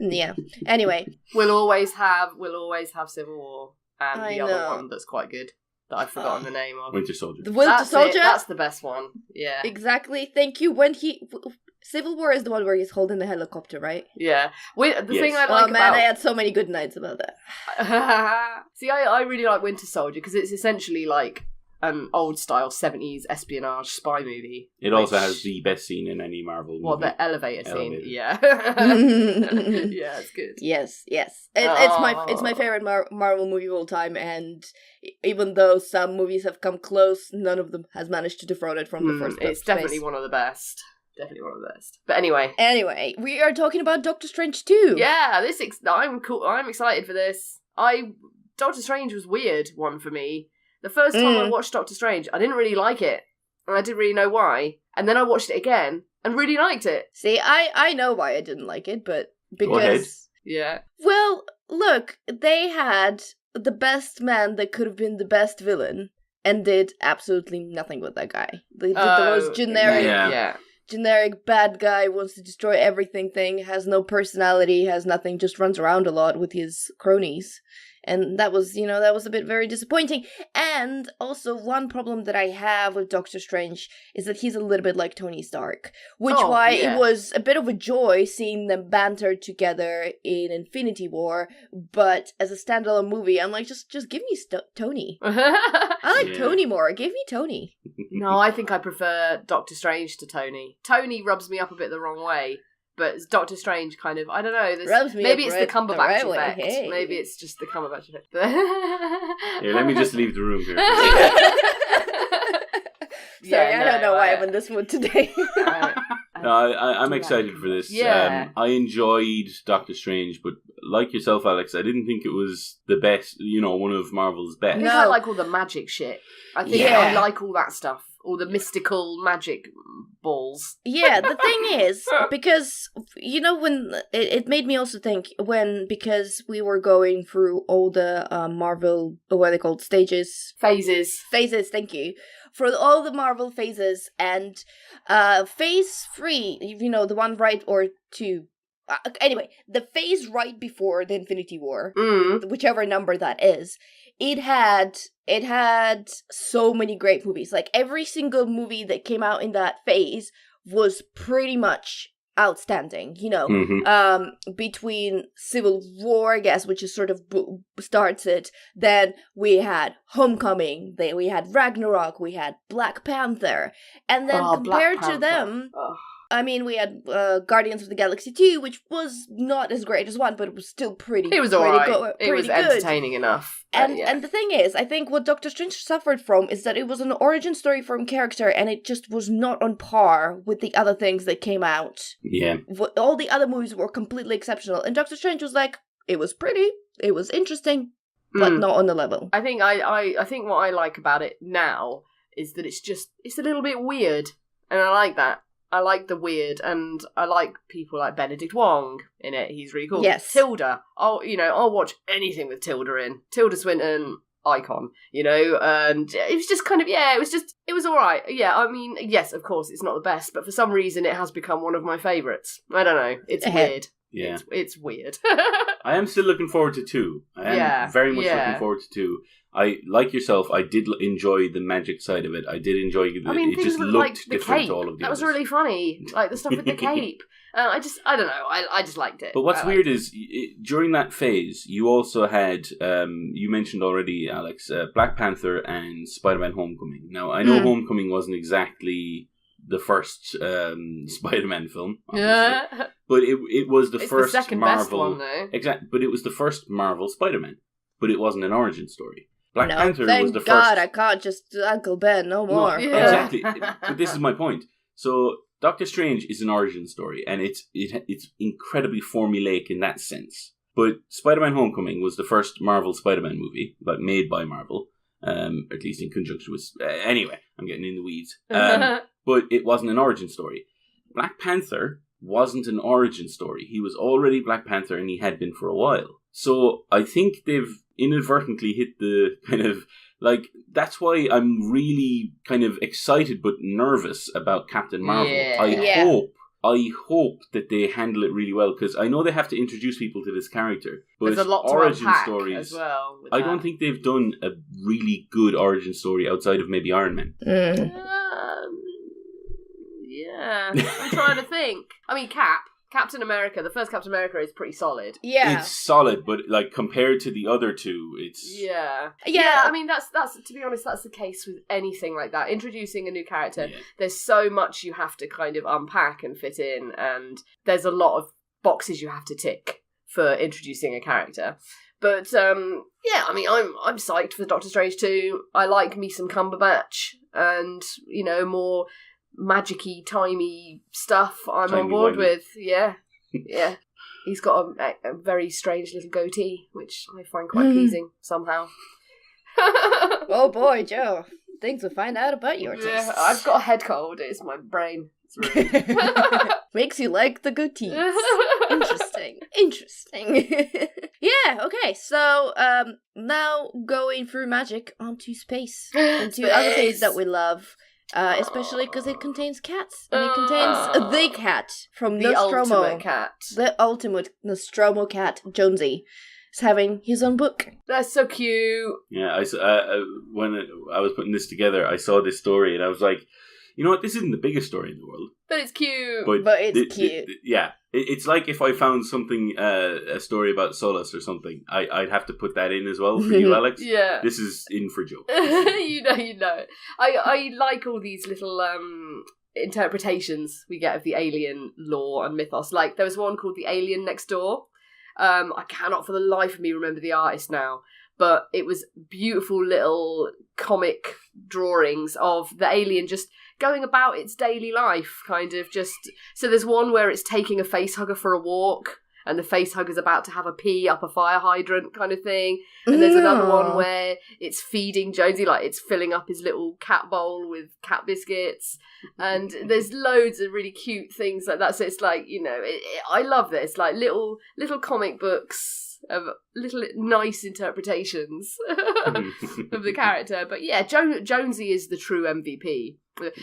Yeah. Anyway. We'll always have Civil War, and I the other know. one that's quite good, that I've forgotten the name of. Winter Soldier. The Winter Soldier? That's the best one, yeah. Exactly, thank you. Civil War is the one where he's holding the helicopter, right? Yeah. Thing I like oh man, about... I had so many good nights about that. See, I really like Winter Soldier, because it's essentially like an old-style 70s espionage spy movie. It also has the best scene in any Marvel movie. What, the elevator scene? Yeah. Yeah, it's good. Yes. It's my favorite Marvel movie of all time, and even though some movies have come close, none of them has managed to dethrone it from the first place. It's definitely one of the best. Definitely one of the best. But anyway, we are talking about Doctor Strange 2. Yeah, I'm cool. I'm excited for this. Doctor Strange was weird one for me. The first time I watched Doctor Strange, I didn't really like it, and I didn't really know why. And then I watched it again and really liked it. See, I know why I didn't like it, but because Go ahead. Yeah. Well, look, they had the best man that could have been the best villain and did absolutely nothing with that guy. The most generic. Yeah. Generic bad guy, wants to destroy everything thing, has no personality, has nothing, just runs around a lot with his cronies. And that was a bit very disappointing. And also, one problem that I have with Doctor Strange is that he's a little bit like Tony Stark. It was a bit of a joy seeing them banter together in Infinity War. But as a standalone movie, I'm like, just give me Tony. I like Tony more. Give me Tony. No, I think I prefer Doctor Strange to Tony. Tony rubs me up a bit the wrong way. But Doctor Strange kind of, I don't know. Maybe it's the Cumberbatch effect. Hey. Maybe it's just the Cumberbatch effect. Here, let me just leave the room here. Sorry, I don't know why I'm in this mood today. No, I'm excited for this. Yeah. I enjoyed Doctor Strange, but like yourself, Alex, I didn't think it was the best, one of Marvel's best. I think I like all the magic shit. I think I like all that stuff. All the mystical magic balls. Yeah, the thing is, because, when it made me also think because we were going through all the Marvel, what are they called, Phases, thank you. For all the Marvel phases, and phase 3, the one right or 2. Anyway, the phase right before the Infinity War, whichever number that is, it had so many great movies. Like, every single movie that came out in that phase was pretty much outstanding, between Civil War, I guess, which is sort of starts it. Then we had Homecoming, then we had Ragnarok, we had Black Panther, and then compared to them, I mean, we had Guardians of the Galaxy 2, which was not as great as 1, but it was still pretty. It was alright. It was entertaining enough. And the thing is, I think what Doctor Strange suffered from is that it was an origin story from character, and it just was not on par with the other things that came out. Yeah. All the other movies were completely exceptional, and Doctor Strange was like, it was pretty, it was interesting, but not on the level. I think I think what I like about it now is that it's a little bit weird, and I like that. I like the weird, and I like people like Benedict Wong in it. He's really cool. Yes. Tilda. I'll watch anything with Tilda in. Tilda Swinton, icon, and it was just kind of, it was alright. Yeah, I mean, yes, of course, it's not the best, but for some reason it has become one of my favourites. I don't know. It's weird. Yeah. It's weird. I am still looking forward to 2. I am very much looking forward to 2. I, like yourself, I did enjoy the magic side of it. I did enjoy it. It just looked like different cape. to all of the That others. was really funny. Like the stuff with the cape. I don't know. I just liked it. But what's weird is, during that phase, you also had, you mentioned already, Alex, Black Panther and Spider-Man Homecoming. Now, I know Homecoming wasn't exactly the first Spider-Man film, obviously, but it was the first the second Marvel. Best one, though. Exactly, but it was the first Marvel Spider-Man, but it wasn't an origin story. Black Panther was the first. God, I can't just Uncle Ben no more. No, exactly, but this is my point. So Doctor Strange is an origin story, and it's incredibly formulaic in that sense. But Spider-Man: Homecoming was the first Marvel Spider-Man movie, made by Marvel, at least in conjunction with. Anyway, I'm getting in the weeds. But it wasn't an origin story. Black Panther wasn't an origin story. He was already Black Panther, and he had been for a while. So I think they've inadvertently hit the kind of, that's why I'm really kind of excited but nervous about Captain Marvel. Yeah. I hope that they handle it really well, because I know they have to introduce people to this character, but there's a lot to origin unpack stories as well. I don't think they've done a really good origin story outside of maybe Iron Man. Yeah, I'm trying to think. I mean, Captain America, the first Captain America is pretty solid. Yeah. It's solid, but compared to the other two, it's... Yeah. I mean, that's to be honest, that's the case with anything like that. Introducing a new character, there's so much you have to kind of unpack and fit in, and there's a lot of boxes you have to tick for introducing a character. But, I mean, I'm psyched for Doctor Strange 2. I like me some Cumberbatch, and, more magic-y, timey stuff I'm on board with. Yeah. He's got a very strange little goatee, which I find quite pleasing somehow. Oh boy, Joe. Things we'll find out about your taste. Yeah, I've got a head cold. It's my brain. It's rude. Makes you like the goatees. Interesting. Yeah, okay, so now going through magic onto space. Into other things that we love. Especially because it contains cats. And it contains the cat from the Nostromo. Ultimate cat. The ultimate Nostromo cat, Jonesy, is having his own book. That's so cute. Yeah, when I was putting this together, I saw this story and I was like, you know what, this isn't the biggest story in the world. But it's cute. But it's cute. It's like if I found something, a story about Solus or something, I'd have to put that in as well for you, Alex. Yeah. This is in for Joe. you know. I like all these little interpretations we get of the alien lore and mythos. Like, there was one called The Alien Next Door. I cannot for the life of me remember the artist now, but it was beautiful little comic drawings of the alien just going about its daily life, kind of just... So there's one where it's taking a facehugger for a walk, and the facehugger's about to have a pee up a fire hydrant kind of thing. And there's another one where it's feeding Jonesy, like it's filling up his little cat bowl with cat biscuits. And there's loads of really cute things like that. So it's like, you know, I love this, like little comic books of little nice interpretations of the character. But yeah, Jonesy is the true MVP.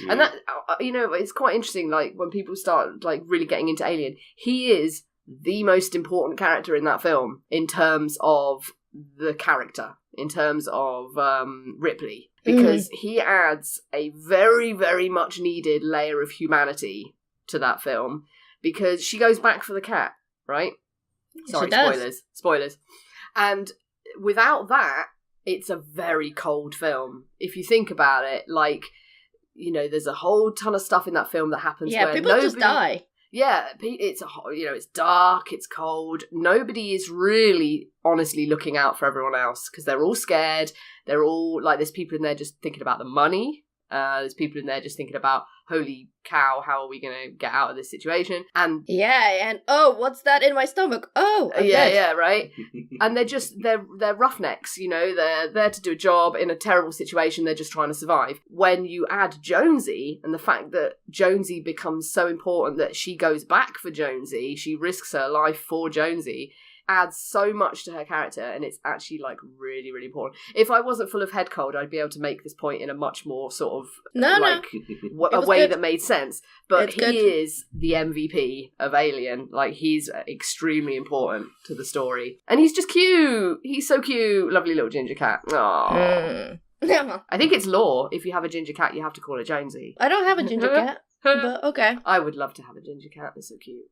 And that, you know, it's quite interesting, like when people start like really getting into Alien, he is the most important character in that film in terms of the character, in terms of Ripley, because he adds a very, very much needed layer of humanity to that film, because she goes back for the cat, right? Sorry, spoilers. And without that, it's a very cold film. If you think about it, like, you know, there's a whole ton of stuff in that film that happens where people just die. Yeah, it's it's dark, it's cold. Nobody is really honestly looking out for everyone else because they're all scared. They're all like, there's people in there just thinking about the money. There's people in there just thinking about, holy cow, how are we going to get out of this situation? And oh, what's that in my stomach? Oh, right. And they're roughnecks, you know, they're there to do a job in a terrible situation. They're just trying to survive. When you add Jonesy and the fact that Jonesy becomes so important that she goes back for Jonesy, she risks her life for Jonesy, adds so much to her character, and it's actually like really, really important. If I wasn't full of head cold, I'd be able to make this point in a much more sort of a way that made sense. But he is the MVP of Alien. Like, he's extremely important to the story, and he's just cute. He's so cute, lovely little ginger cat. Aww. I think it's law. If you have a ginger cat, you have to call it Jonesy. I don't have a ginger cat. But okay. I would love to have a ginger cat. They're so cute.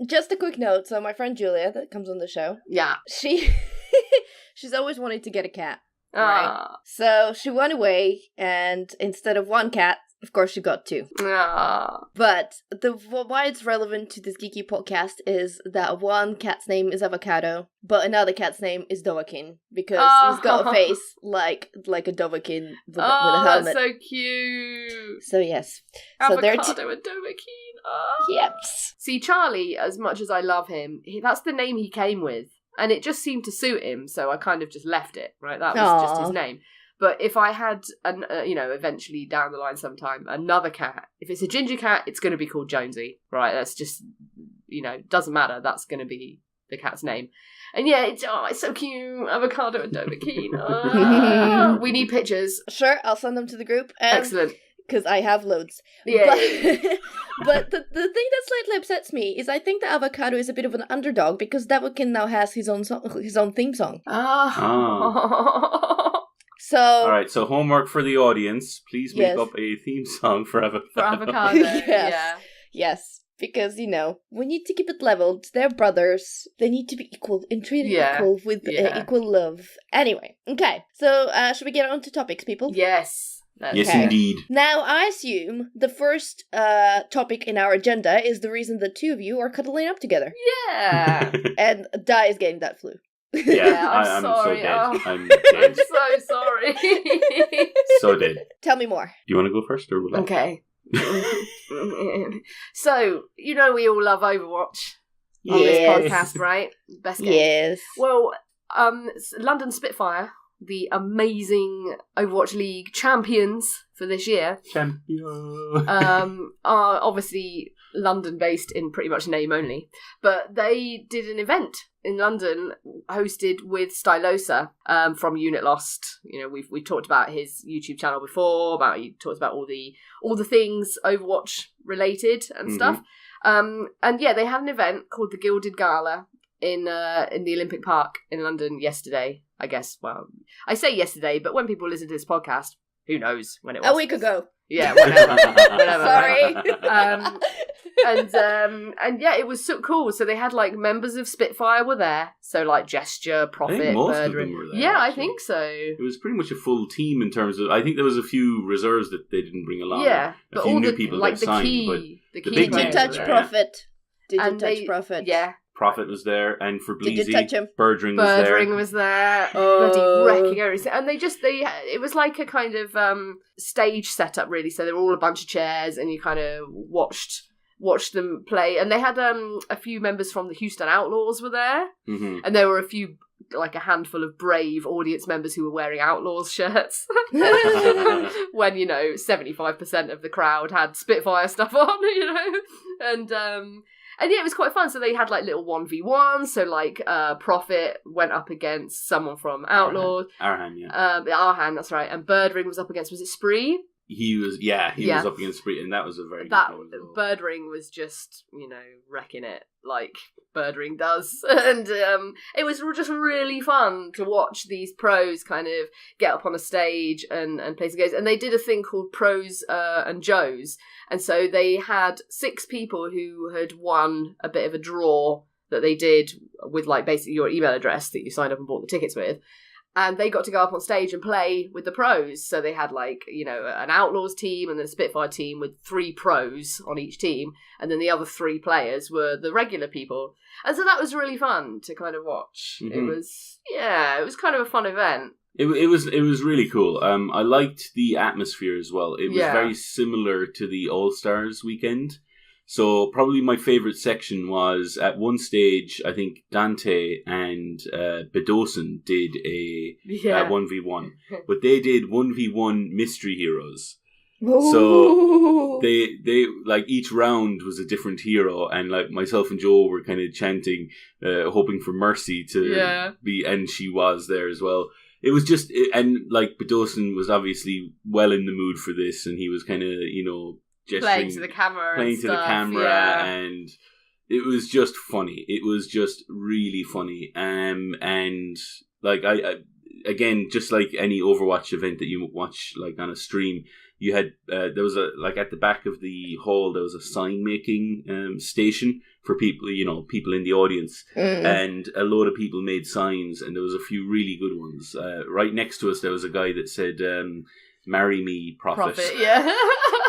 Just a quick note. So my friend Julia, that comes on the show. Yeah. She's always wanted to get a cat. Right? So she went away, and instead of one cat, of course, she got two. But why it's relevant to this geeky podcast is that one cat's name is Avocado, but another cat's name is Dovahkiin, because he's got a face like a Dovahkiin with a helmet. That's so cute. So yes. Avocado and Dovahkiin. Yes. See, Charlie, as much as I love him, that's the name he came with, and it just seemed to suit him, so I kind of just left it, right? That was just his name. But if I had, eventually down the line sometime, another cat, if it's a ginger cat, it's going to be called Jonesy, right? That's just, doesn't matter. That's going to be the cat's name. And yeah, it's so cute. Avocado and Dovahkiin. We need pictures. Sure, I'll send them to the group. Excellent. Because I have loads. Yeah. But the thing that slightly upsets me is I think that Avocado is a bit of an underdog, because Dovahkiin now has his own theme song. So, all right, so homework for the audience. Please make up a theme song for Avocado. For Avocado, Yes, because, we need to keep it leveled. They're brothers. They need to be equal and treated equal with equal love. Anyway, okay. So, should we get on to topics, people? Yes. Yes, indeed. Now, I assume the first topic in our agenda is the reason the two of you are cuddling up together. Yeah. And Di is getting that flu. Yeah, I'm sorry. So dead. I'm so sorry. So dead. Tell me more. Do you want to go first, or will I? Okay. So, we all love Overwatch on this podcast, right? Best game. Yes. Well, London Spitfire, the amazing Overwatch League champions for this year, are obviously London-based in pretty much name only, but they did an event in London hosted with Stylosa from Unit Lost. We've talked about his YouTube channel before, he talked about all the things Overwatch related and stuff. And yeah, they had an event called the Gilded Gala in the Olympic Park in London yesterday, I guess. Well, I say yesterday, but when people listen to this podcast, who knows when it was? A week ago. Yeah, whatever. Sorry. And yeah, it was so cool. So they had like members of Spitfire were there. So like Gesture, Prophet, I think most Bird of them Ring. were there. Yeah, actually. I think so. It was pretty much a full team in terms of. I think there was a few reserves that they didn't bring along. Yeah, a but few all new the people like got the signed, key, but the the key big Did you names touch were there, Prophet? Did you And touch they- Prophet? Yeah, Prophet was there, and for Did you Bleezy, touch him? Birdring was there. Birdring was there, Oh. bloody wrecking everything. And it was like a kind of stage setup, really. So they were all a bunch of chairs, and you kind of watched them play. And they had a few members from the Houston Outlaws were there, Mm-hmm. and there were a handful of brave audience members who were wearing Outlaws shirts. When 75% of the crowd had Spitfire stuff on, and yeah, it was quite fun. So they had like little 1v1s. So like Prophet went up against someone from Outlaws. Arhan, yeah. Arhan, that's right. And Birdring was up against, was it Spree? He was up against Spree, and that was a very good game as well. Birdring was just, wrecking it like Birdring does. And it was just really fun to watch these pros kind of get up on a stage and play some games. And they did a thing called Pros and Joes. And so they had 6 people who had won a bit of a draw that they did with like basically your email address that you signed up and bought the tickets with. And they got to go up on stage and play with the pros. So they had like, an Outlaws team and then a Spitfire team with 3 pros on each team. And then the other 3 players were the regular people. And so that was really fun to kind of watch. Mm-hmm. It was kind of a fun event. It was really cool. I liked the atmosphere as well. It was very similar to the All-Stars weekend. So probably my favourite section was at one stage, I think Dante and Bedosen did a 1v1. But they did 1v1 mystery heroes. So they like each round was a different hero, and like myself and Joe were kind of chanting, hoping for Mercy to be, and she was there as well. It was just, and like Bedosen was obviously well in the mood for this, and he was kind of gesturing, playing to the camera, and it was just funny. It was just really funny, and like I again, just like any Overwatch event that you watch like on a stream, you had there was at the back of the hall there was a sign making station for people, people in the audience, and a load of people made signs, and there was a few really good ones. Right next to us there was a guy that said, "Marry me, Prophet." Yeah.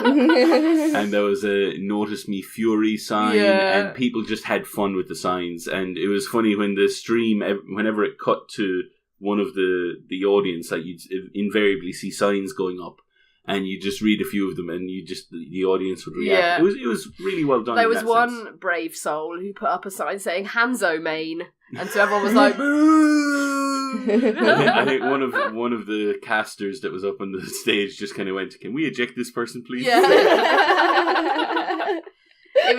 And there was a "Notice Me, Fury" sign, and people just had fun with the signs. And it was funny when the stream, whenever it cut to one of the audience, like you'd invariably see signs going up, and you just read a few of them, and the audience would react. Yeah. It was really well done. There was one sense. brave soul who put up a sign saying "Hanzo main," and so everyone was like, "Boo!" I think one of the casters that was up on the stage just kind of went, "Can we eject this person, please?" Yeah. It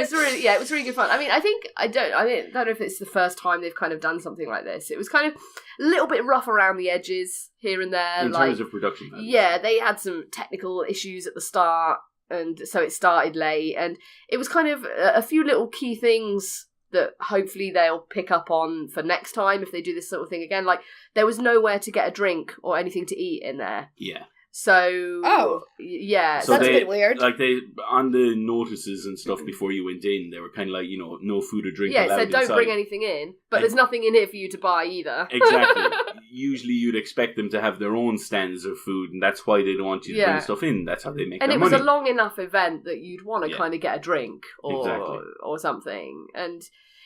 was really good fun. I mean, I don't know if it's the first time they've kind of done something like this. It was kind of a little bit rough around the edges here and there. In terms of production values. Yeah, they had some technical issues at the start, and so it started late, and it was kind of a few little key things that hopefully they'll pick up on for next time if they do this sort of thing again. Like, there was nowhere to get a drink or anything to eat in there. Yeah. So, yeah. So that's a bit weird. Like, they, on the notices and stuff before you went in, they were kind of like, no food or drink allowed so don't inside. bring anything in, but there's nothing in here for you to buy either. Exactly. Usually you'd expect them to have their own stands of food, and that's why they don't want you to bring stuff in. That's how they make their money. And it was a long enough event that you'd want to kind of get a drink Exactly. or something. And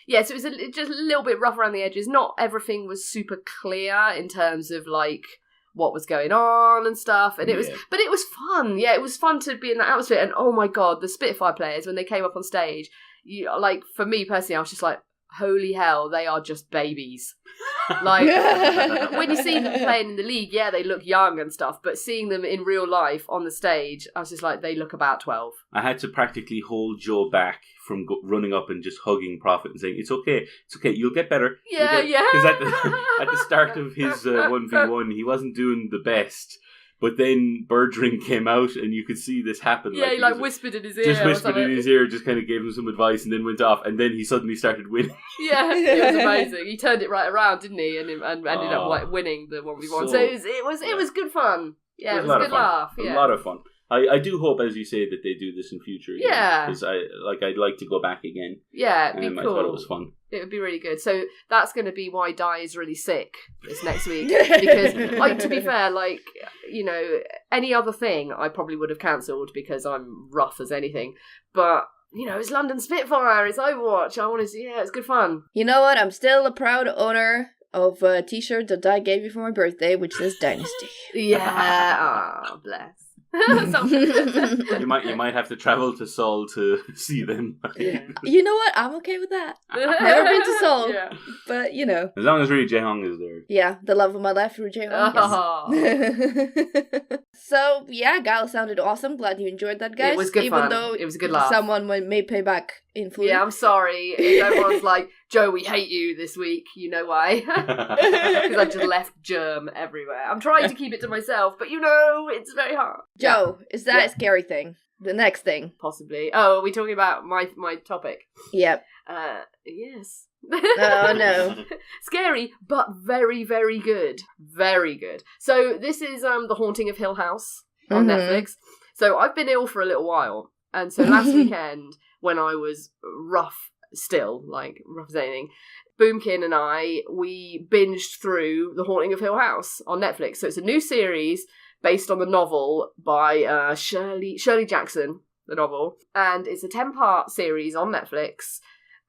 yeah, so it was just a little bit rough around the edges. Not everything was super clear in terms of like what was going on and stuff, and it was fun. Yeah, it was fun to be in that atmosphere. And oh my god, the Spitfire players, when they came up on stage, like, for me personally, I was just like, holy hell, they are just babies. Like, when you see them playing in the league, yeah, they look young and stuff, but seeing them in real life on the stage, I was just like, they look about 12. I had to practically hold Joe back from running up and just hugging Prophet and saying, it's okay, you'll get better. Yeah. Because at the start of his 1v1, he wasn't doing the best. But then Birdring came out, and you could see this happen. Yeah, he whispered in his ear. Just whispered in his ear, just kind of gave him some advice, and then went off. And then he suddenly started winning. Yeah, it was amazing. He turned it right around, didn't he? And ended up winning the 1v1. So it was good fun. Yeah, it was a good laugh. Yeah. A lot of fun. I do hope, as you say, that they do this in future. Yeah. Because I'd like to go back again. Yeah, it'd be cool. I thought it was fun. It would be really good. So that's going to be why Di is really sick this next week. Because, like, to be fair, like, you know, any other thing I probably would have cancelled because I'm rough as anything. But, you know, it's London Spitfire, it's Overwatch. I want to see, it's good fun. You know what? I'm still a proud owner of a t-shirt that I gave you for my birthday, which says Dynasty. Yeah, bless. You might have to travel to Seoul to see them. Yeah. You know what? I'm okay with that. Never been to Seoul, but you know. As long as Rui Jae-hong is there. Yeah, the love of my life, Rui Jae-hong. Yes. So yeah, Gala sounded awesome. Glad you enjoyed that, guys. It was good Even fun. though it was a good laugh. Someone may pay back in full. Yeah, I'm sorry. If everyone's like, Joe, we hate you this week. You know why? Because I've just left germ everywhere. I'm trying to keep it to myself, but you know, it's very hard. Joe, is that a scary thing? The next thing? Possibly. Oh, are we talking about my topic? Yep. Yes. Oh, no. Scary, but very, very good. Very good. So this is The Haunting of Hill House on Netflix. So I've been ill for a little while. And so last weekend, when I was rough still, like rough as anything, Boomkin and we binged through The Haunting of Hill House on Netflix. So it's a new series based on the novel by Shirley Jackson, the novel. And it's a 10-part series on Netflix.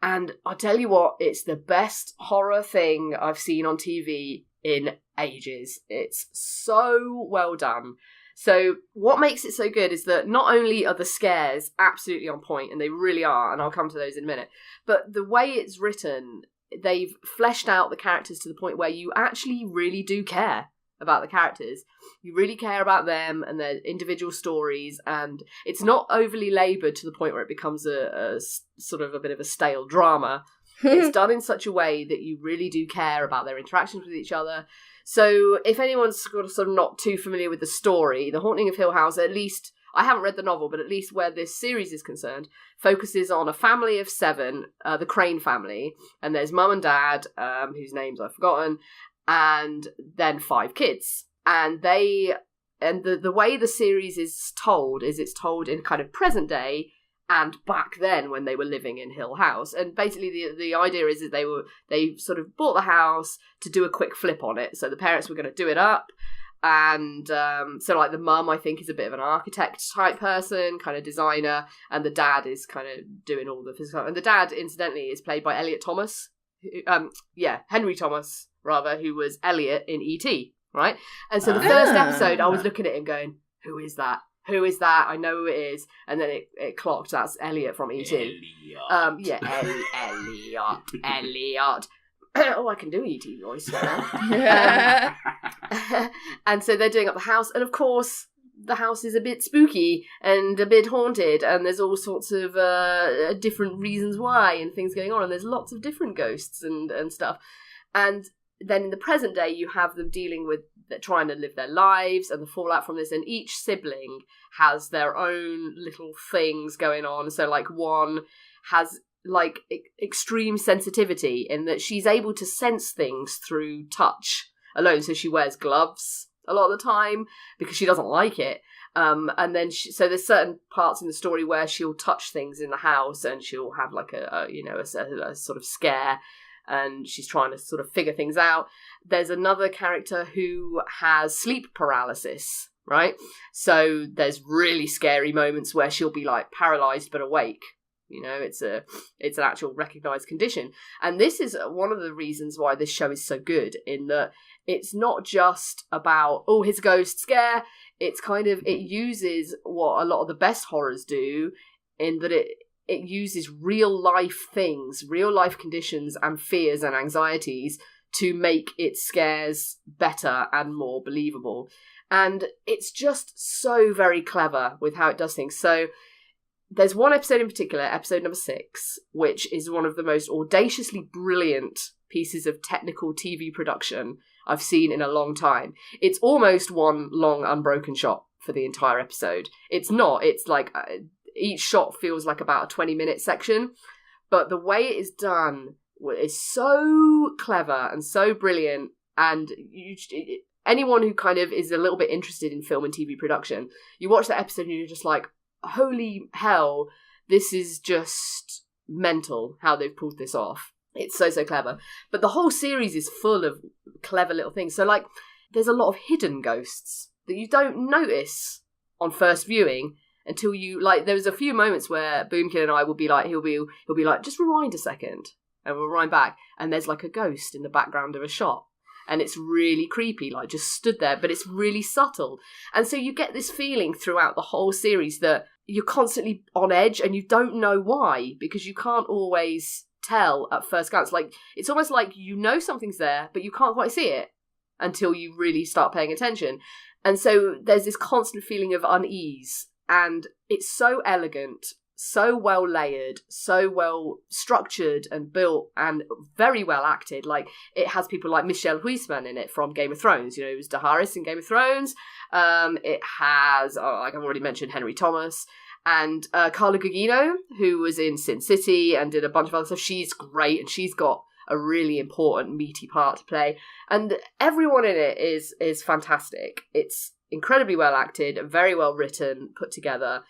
And I'll tell you what, it's the best horror thing I've seen on TV in ages. It's so well done. So what makes it so good is that not only are the scares absolutely on point, and they really are, and I'll come to those in a minute, but the way it's written, they've fleshed out the characters to the point where you actually really do care about the characters. You really care about them and their individual stories, and it's not overly laboured to the point where it becomes a sort of a bit of a stale drama. It's done in such a way that you really do care about their interactions with each other. So if anyone's sort of not too familiar with the story, The Haunting of Hill House, at least, I haven't read the novel, but at least where this series is concerned, focuses on a family of 7, the Crane family, and there's mum and dad, whose names I've forgotten, and then 5 kids. And the way the series is told is it's told in kind of present day and back then when they were living in Hill House. And basically the idea is that they sort of bought the house to do a quick flip on it. So the parents were going to do it up. And so like the mum, I think, is a bit of an architect type person, kind of designer. And the dad is kind of doing all the physical. And the dad, incidentally, is played by Elliot Thomas. Henry Thomas, rather, who was Elliot in E.T., right? And so the first episode, I was looking at him going, who is that? Who is that? I know who it is. And then it clocked, that's Elliot from E.T. Elliot. Oh, I can do E.T. voice now. And so they're doing up the house. And of course, the house is a bit spooky and a bit haunted. And there's all sorts of different reasons why and things going on. And there's lots of different ghosts and stuff. And then in the present day, you have them dealing with trying to live their lives and the fallout from this. And each sibling has their own little things going on. So like one has like extreme sensitivity in that she's able to sense things through touch alone. So she wears gloves a lot of the time because she doesn't like it. And then so there's certain parts in the story where she'll touch things in the house and she'll have like a sort of scare. And she's trying to sort of figure things out. There's another character who has sleep paralysis, right? So there's really scary moments where she'll be like paralyzed but awake. You know, it's an actual recognised condition. And this is one of the reasons why this show is so good, in that it's not just about, oh, here's a ghost scare. It's kind of, it uses what a lot of the best horrors do, in that it uses real life things, real life conditions and fears and anxieties to make its scares better and more believable. And it's just so very clever with how it does things. So there's one episode in particular, episode number 6, which is one of the most audaciously brilliant pieces of technical TV production I've seen in a long time. It's almost one long unbroken shot for the entire episode. It's not, it's like each shot feels like about a 20-minute section, but the way it is done is so clever and so brilliant, and anyone who kind of is a little bit interested in film and TV production, you watch that episode and you're just like, holy hell, this is just mental how they've pulled this off. It's so, so clever. But the whole series is full of clever little things. So, like, there's a lot of hidden ghosts that you don't notice on first viewing until you, like, there was a few moments where Boomkin and I will be like, he'll be like, just rewind a second. And we'll rewind back, and there's, like, a ghost in the background of a shot. And it's really creepy, like, just stood there, but it's really subtle. And so you get this feeling throughout the whole series that you're constantly on edge, and you don't know why, because you can't always tell at first glance. Like, it's almost like you know something's there, but you can't quite see it until you really start paying attention. And so there's this constant feeling of unease, and it's so elegant, so well layered, so well structured and built, and very well acted. Like, it has people like Michelle Huisman in it from Game of Thrones. You know, it was Daenerys in Game of Thrones. It has, like I've already mentioned, Henry Thomas. And Carla Gugino, who was in Sin City and did a bunch of other stuff. She's great, and she's got a really important, meaty part to play. And everyone in it is fantastic. It's incredibly well acted, very well written, put together.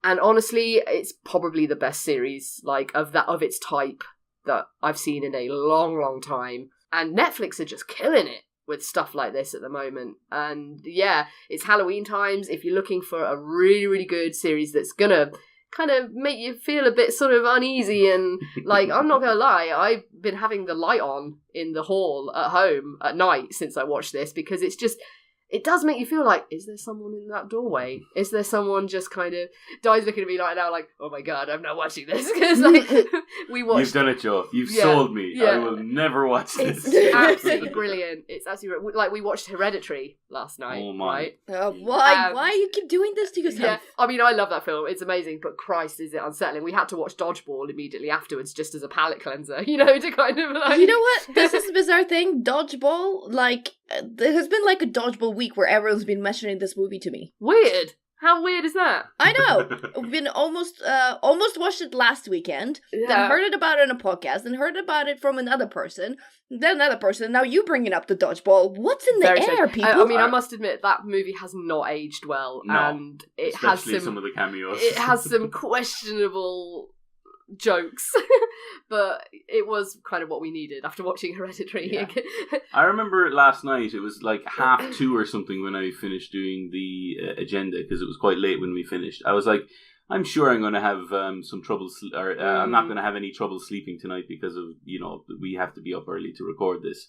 And honestly, it's probably the best series, like, of its type that I've seen in a long, long time. And Netflix are just killing it with stuff like this at the moment. And yeah, it's Halloween times. If you're looking for a really, really good series that's gonna kind of make you feel a bit sort of uneasy, and like, I'm not gonna lie, I've been having the light on in the hall at home at night since I watched this, because it's just, it does make you feel like, is there someone in that doorway? Is there someone just kind of... Di's looking at me like now, like, oh my god, I'm not watching this. Because, like, we watched... You've done it, Joe. You've sold me. Yeah. I will never watch this. It's absolutely brilliant. It's absolutely... Like, we watched Hereditary last night, oh my. right? Why you keep doing this to yourself? Yeah, I mean, I love that film. It's amazing, but Christ, is it unsettling. We had to watch Dodgeball immediately afterwards, just as a palate cleanser, you know, to kind of, like... You know what? This is a bizarre thing. Dodgeball, like... There has been like a Dodgeball week where everyone's been mentioning this movie to me. Weird. How weird is that? I know. I've been almost watched it last weekend. Yeah. Then heard it about it on a podcast. Then heard about it from another person. Then another person. Now you bringing up the Dodgeball. What's in the Very air, strange. people? I mean, I must admit that movie has not aged well, No, and it especially has some of the cameos. It has some questionable jokes, but it was kind of what we needed after watching Hereditary. Yeah. I remember last night, it was like 2:30 or something when I finished doing the agenda, because it was quite late when we finished. I was like, I'm sure I'm going to have some trouble, I'm not going to have any trouble sleeping tonight, because of, you know, we have to be up early to record this.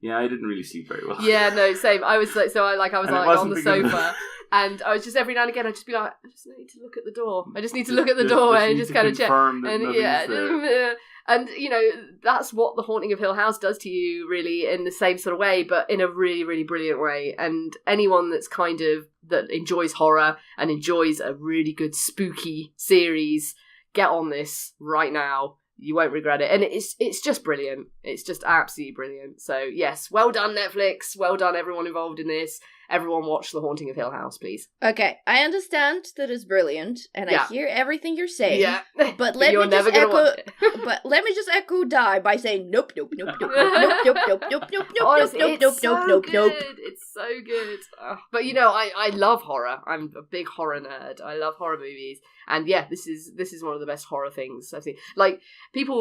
Yeah, I didn't really sleep very well. Yeah, no, same. I was like, on the sofa, and I was just every now and again, I'd just be like, I just need to look at the door. I just need to look at the doorway and just kind of check. And yeah, and you know, that's what The Haunting of Hill House does to you, really, in the same sort of way, but in a really, really brilliant way. And anyone that's kind of that enjoys horror and enjoys a really good spooky series, get on this right now. You won't regret it. And it's just brilliant. It's just absolutely brilliant. So, yes, well done, Netflix. Well done, everyone involved in this. Everyone watch The Haunting of Hill House, please. Okay, I understand that it's brilliant, and I hear everything you're saying. Yeah, but let me just echo Die by saying nope, nope, nope, nope, nope, nope, nope, nope, nope, nope, honestly, nope, nope, nope, nope, nope. It's so good. But you know, I love horror. I'm a big horror nerd. I love horror movies. And yeah, this is one of the best horror things I've seen. Like,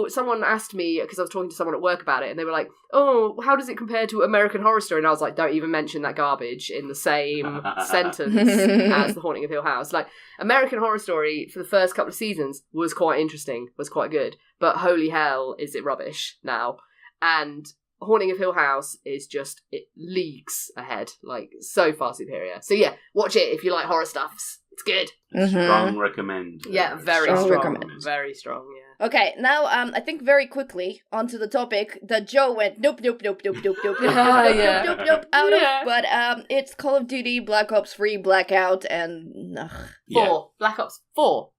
someone asked me, because I was talking to someone at work about it, and they were like, oh, how does it compare to American Horror Story? And I was like, don't even mention that garbage in the same sentence as The Haunting of Hill House. Like, American Horror Story, for the first couple of seasons, was quite interesting, was quite good. But holy hell, is it rubbish now. And Haunting of Hill House is just, it leagues ahead. Like, so far superior. So yeah, watch it if you like horror stuffs. It's good. Strong recommend. Yeah, very strong. Very strong, yeah. Okay, now I think very quickly onto the topic that Joe went nope, nope, nope, nope, nope, nope, nope, nope, nope, out of. But it's Call of Duty, Black Ops 3, Blackout, and 4. Black Ops 4.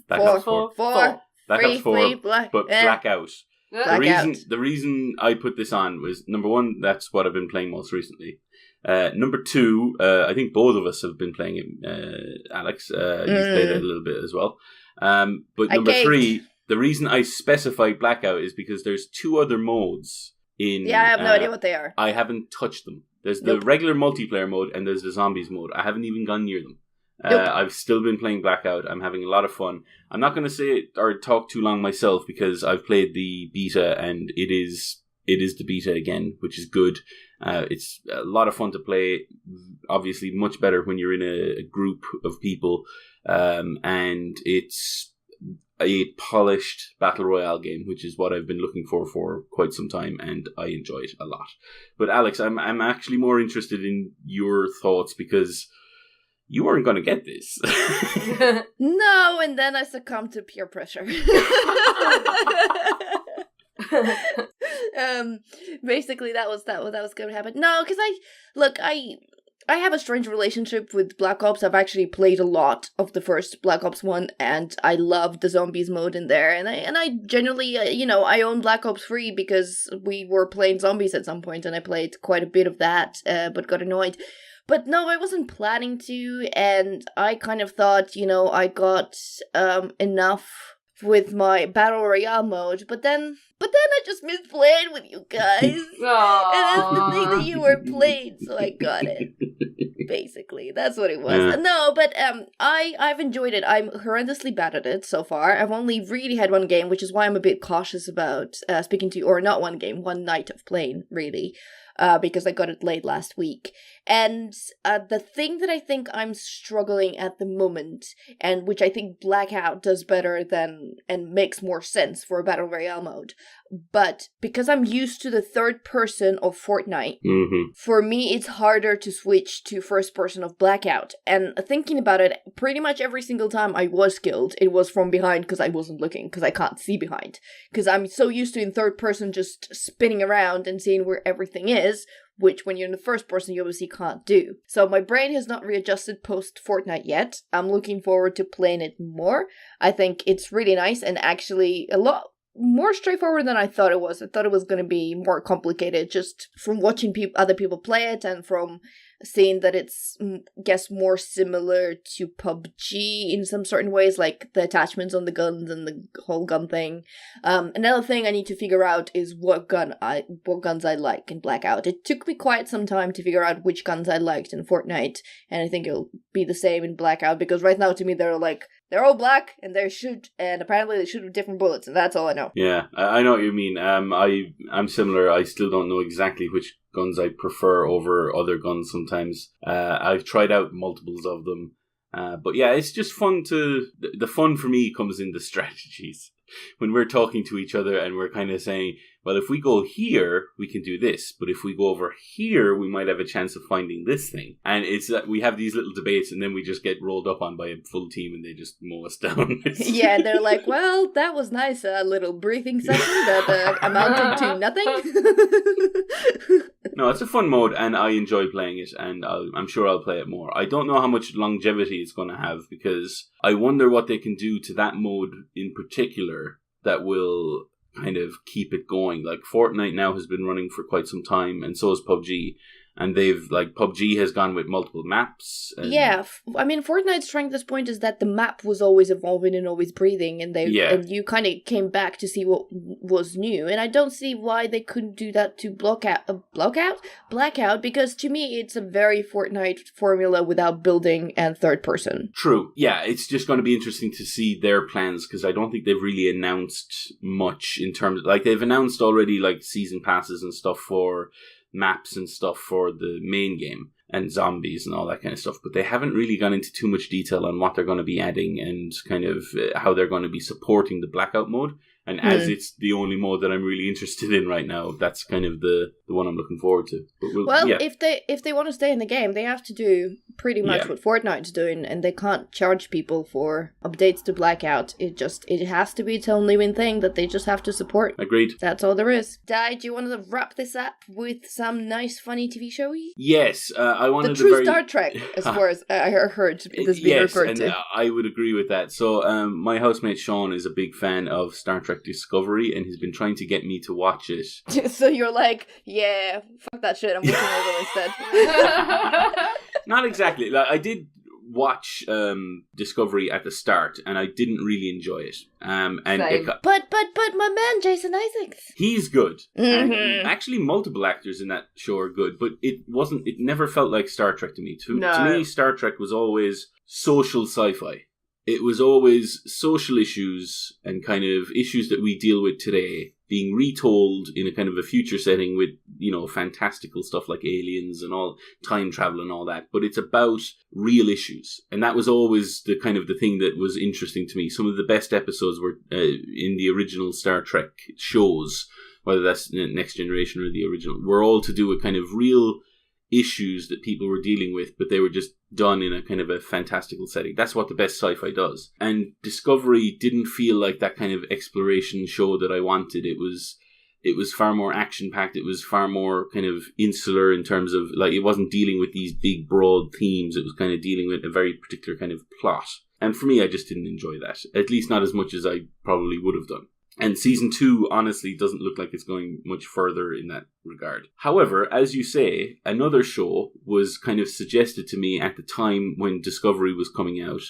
Black Ops 4. Black Ops 4, but Blackout. The reason I put this on was, number one, that's what I've been playing most recently. Number two, I think both of us have been playing it. Alex, you've played it a little bit as well. But number three, the reason I specified Blackout is because there's two other modes in... Yeah, I have no idea what they are. I haven't touched them. There's the regular multiplayer mode and there's the zombies mode. I haven't even gone near them. I've still been playing Blackout. I'm having a lot of fun. I'm not going to say it or talk too long myself because I've played the beta and it is the beta again, which is good. It's a lot of fun to play. Obviously, much better when you're in a group of people. And it's a polished battle royale game, which is what I've been looking for quite some time, and I enjoy it a lot. But Alex, I'm actually more interested in your thoughts because you weren't going to get this. No, and then I succumbed to peer pressure. Basically that was going to happen. No, because I have a strange relationship with Black Ops. I've actually played a lot of the first Black Ops 1, and I love the zombies mode in there. And I generally, I own Black Ops 3 because we were playing zombies at some point, and I played quite a bit of that, but got annoyed. But no, I wasn't planning to, and I kind of thought, I got enough with my Battle Royale mode, but then I just missed playing with you guys. And that's the thing that you were playing, so I got it. Basically, that's what it was. Yeah. No, but I've enjoyed it. I'm horrendously bad at it so far. I've only really had one game, which is why I'm a bit cautious about speaking to you, or not one game, one night of playing, really. Because I got it late last week. And the thing that I think I'm struggling at the moment, and which I think Blackout does better than, and makes more sense for a Battle Royale mode, but because I'm used to the third person of Fortnite, for me it's harder to switch to first person of Blackout. And thinking about it, pretty much every single time I was killed, it was from behind because I wasn't looking, because I can't see behind. Because I'm so used to in third person just spinning around and seeing where everything is, which when you're in the first person you obviously can't do. So my brain has not readjusted post Fortnite yet. I'm looking forward to playing it more. I think it's really nice and actually a lot more straightforward than I thought it was. I thought it was going to be more complicated just from watching other people play it and from seeing that it's, guess, more similar to PUBG in some certain ways, like the attachments on the guns and the whole gun thing. Another thing I need to figure out is what guns I like in Blackout. It took me quite some time to figure out which guns I liked in Fortnite, and I think it'll be the same in Blackout, because right now to me they're all black and they shoot, and apparently they shoot with different bullets, and that's all I know. Yeah, I know what you mean. I'm similar. I still don't know exactly which guns I prefer over other guns sometimes. I've tried out multiples of them. But yeah, it's just fun the fun for me comes in the strategies. When we're talking to each other and we're kind of saying, well, if we go here, we can do this. But if we go over here, we might have a chance of finding this thing. And it's we have these little debates and then we just get rolled up on by a full team and they just mow us down. Yeah, they're like, well, that was nice. A little briefing session that amounted to nothing. No, it's a fun mode and I enjoy playing it, and I'm sure I'll play it more. I don't know how much longevity it's going to have, because I wonder what they can do to that mode in particular that will kind of keep it going. Like, Fortnite now has been running for quite some time, and so has PUBG. And PUBG has gone with multiple maps. Yeah, I mean, Fortnite's strength at this point is that the map was always evolving and always breathing, and and you kind of came back to see what was new. And I don't see why they couldn't do that to Blackout, because to me it's a very Fortnite formula without building and third person. True. Yeah, it's just going to be interesting to see their plans, because I don't think they've really announced much in terms of, like, they've announced already like season passes and stuff for maps and stuff for the main game and zombies and all that kind of stuff, but they haven't really gone into too much detail on what they're going to be adding and kind of how they're going to be supporting the Blackout mode. And as it's the only mode that I'm really interested in right now, that's kind of the one I'm looking forward to. But if they want to stay in the game, they have to do pretty much what Fortnite's doing, and they can't charge people for updates to Blackout. It has to be its own living thing that they just have to support. Agreed. That's all there is. Di, do you want to wrap this up with some nice, funny TV showy? Yes, I wanted the true Star Trek, as far as I heard this being referred to. I would agree with that. So, my housemate Sean is a big fan of Star Trek Discovery, and he's been trying to get me to watch it. So you're like, yeah, fuck that shit, I'm watching Orville instead. Not exactly. Like, I did watch Discovery at the start, and I didn't really enjoy it. Same. But my man Jason Isaacs, he's good. Mm-hmm. And actually, multiple actors in that show are good, but it never felt like Star Trek to me. To me, Star Trek was always social sci-fi. It was always social issues and kind of issues that we deal with today being retold in a kind of a future setting with, fantastical stuff like aliens and all time travel and all that. But it's about real issues. And that was always the kind of the thing that was interesting to me. Some of the best episodes were in the original Star Trek shows, whether that's Next Generation or the original, were all to do with kind of real issues that people were dealing with, but they were just done in a kind of a fantastical setting. That's what the best sci-fi does. And Discovery didn't feel like that kind of exploration show that I wanted. It was far more action-packed. It was far more kind of insular in terms of, like, it wasn't dealing with these big, broad themes. It was kind of dealing with a very particular kind of plot. And for me, I just didn't enjoy that. At least not as much as I probably would have done. And season 2, honestly, doesn't look like it's going much further in that regard. However, as you say, another show was kind of suggested to me at the time when Discovery was coming out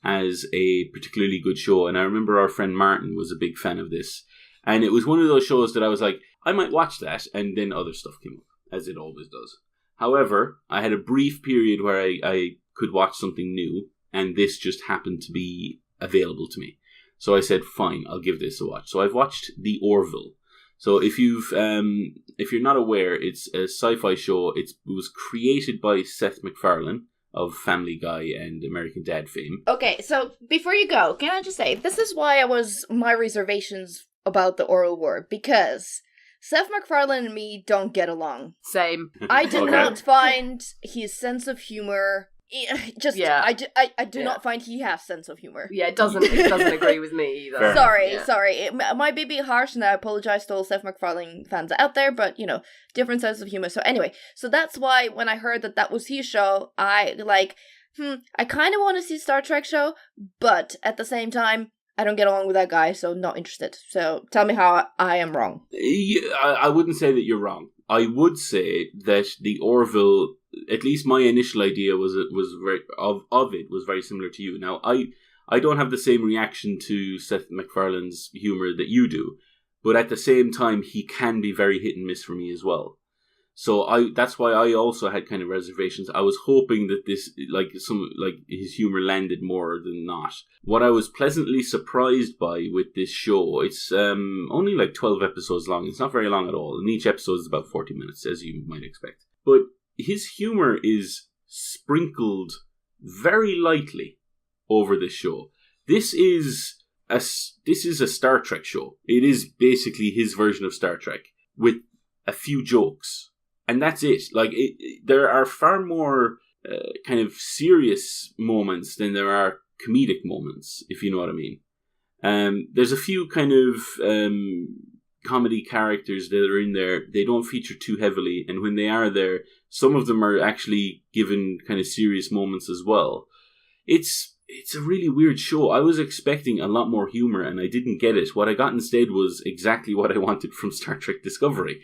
as a particularly good show. And I remember our friend Martin was a big fan of this. And it was one of those shows that I was like, I might watch that. And then other stuff came up, as it always does. However, I had a brief period where I could watch something new. And this just happened to be available to me. So I said, fine, I'll give this a watch. So I've watched The Orville. So if you're not aware, it's a sci-fi show. It was created by Seth MacFarlane of Family Guy and American Dad fame. Okay, so before you go, can I just say, this is why my reservations about the Orville were, because Seth MacFarlane and me don't get along. Same. I did not find his sense of humor... I do not find he has sense of humor. Yeah, it doesn't agree with me either. Sorry. It might be a bit harsh, and I apologize to all Seth MacFarlane fans out there, but, different sense of humor. So anyway, that's why when I heard that was his show, I kind of want to see a Star Trek show, but at the same time, I don't get along with that guy, so not interested. So tell me how I am wrong. Yeah, I wouldn't say that you're wrong. I would say that the Orville, at least my initial idea was very similar to you. Now, I don't have the same reaction to Seth MacFarlane's humor that you do, but at the same time, he can be very hit and miss for me as well. So that's why I also had kind of reservations. I was hoping that this, his humor landed more than not. What I was pleasantly surprised by with this show, it's only like 12 episodes long. It's not very long at all, and each episode is about 40 minutes, as you might expect. But his humor is sprinkled very lightly over this show. This is a Star Trek show. It is basically his version of Star Trek with a few jokes. And that's it. There are far more kind of serious moments than there are comedic moments, if you know what I mean. There's a few kind of comedy characters that are in there. They don't feature too heavily, and when they are there, some of them are actually given kind of serious moments as well. It's a really weird show. I was expecting a lot more humor, and I didn't get it. What I got instead was exactly what I wanted from Star Trek Discovery.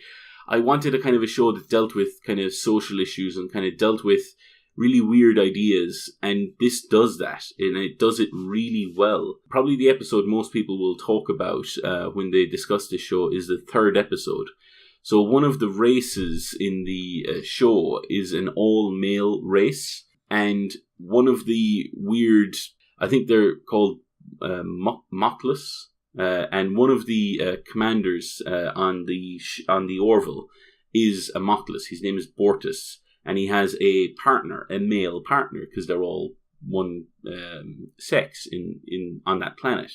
I wanted a kind of a show that dealt with kind of social issues and kind of dealt with really weird ideas, and this does that, and it does it really well. Probably the episode most people will talk about when they discuss this show is the third episode. So one of the races in the show is an all-male race, and one of the weird, I think they're called Mockless, and one of the commanders on the Orville is a Mockless. His name is Bortus, and he has a partner, a male partner, because they're all one sex on that planet.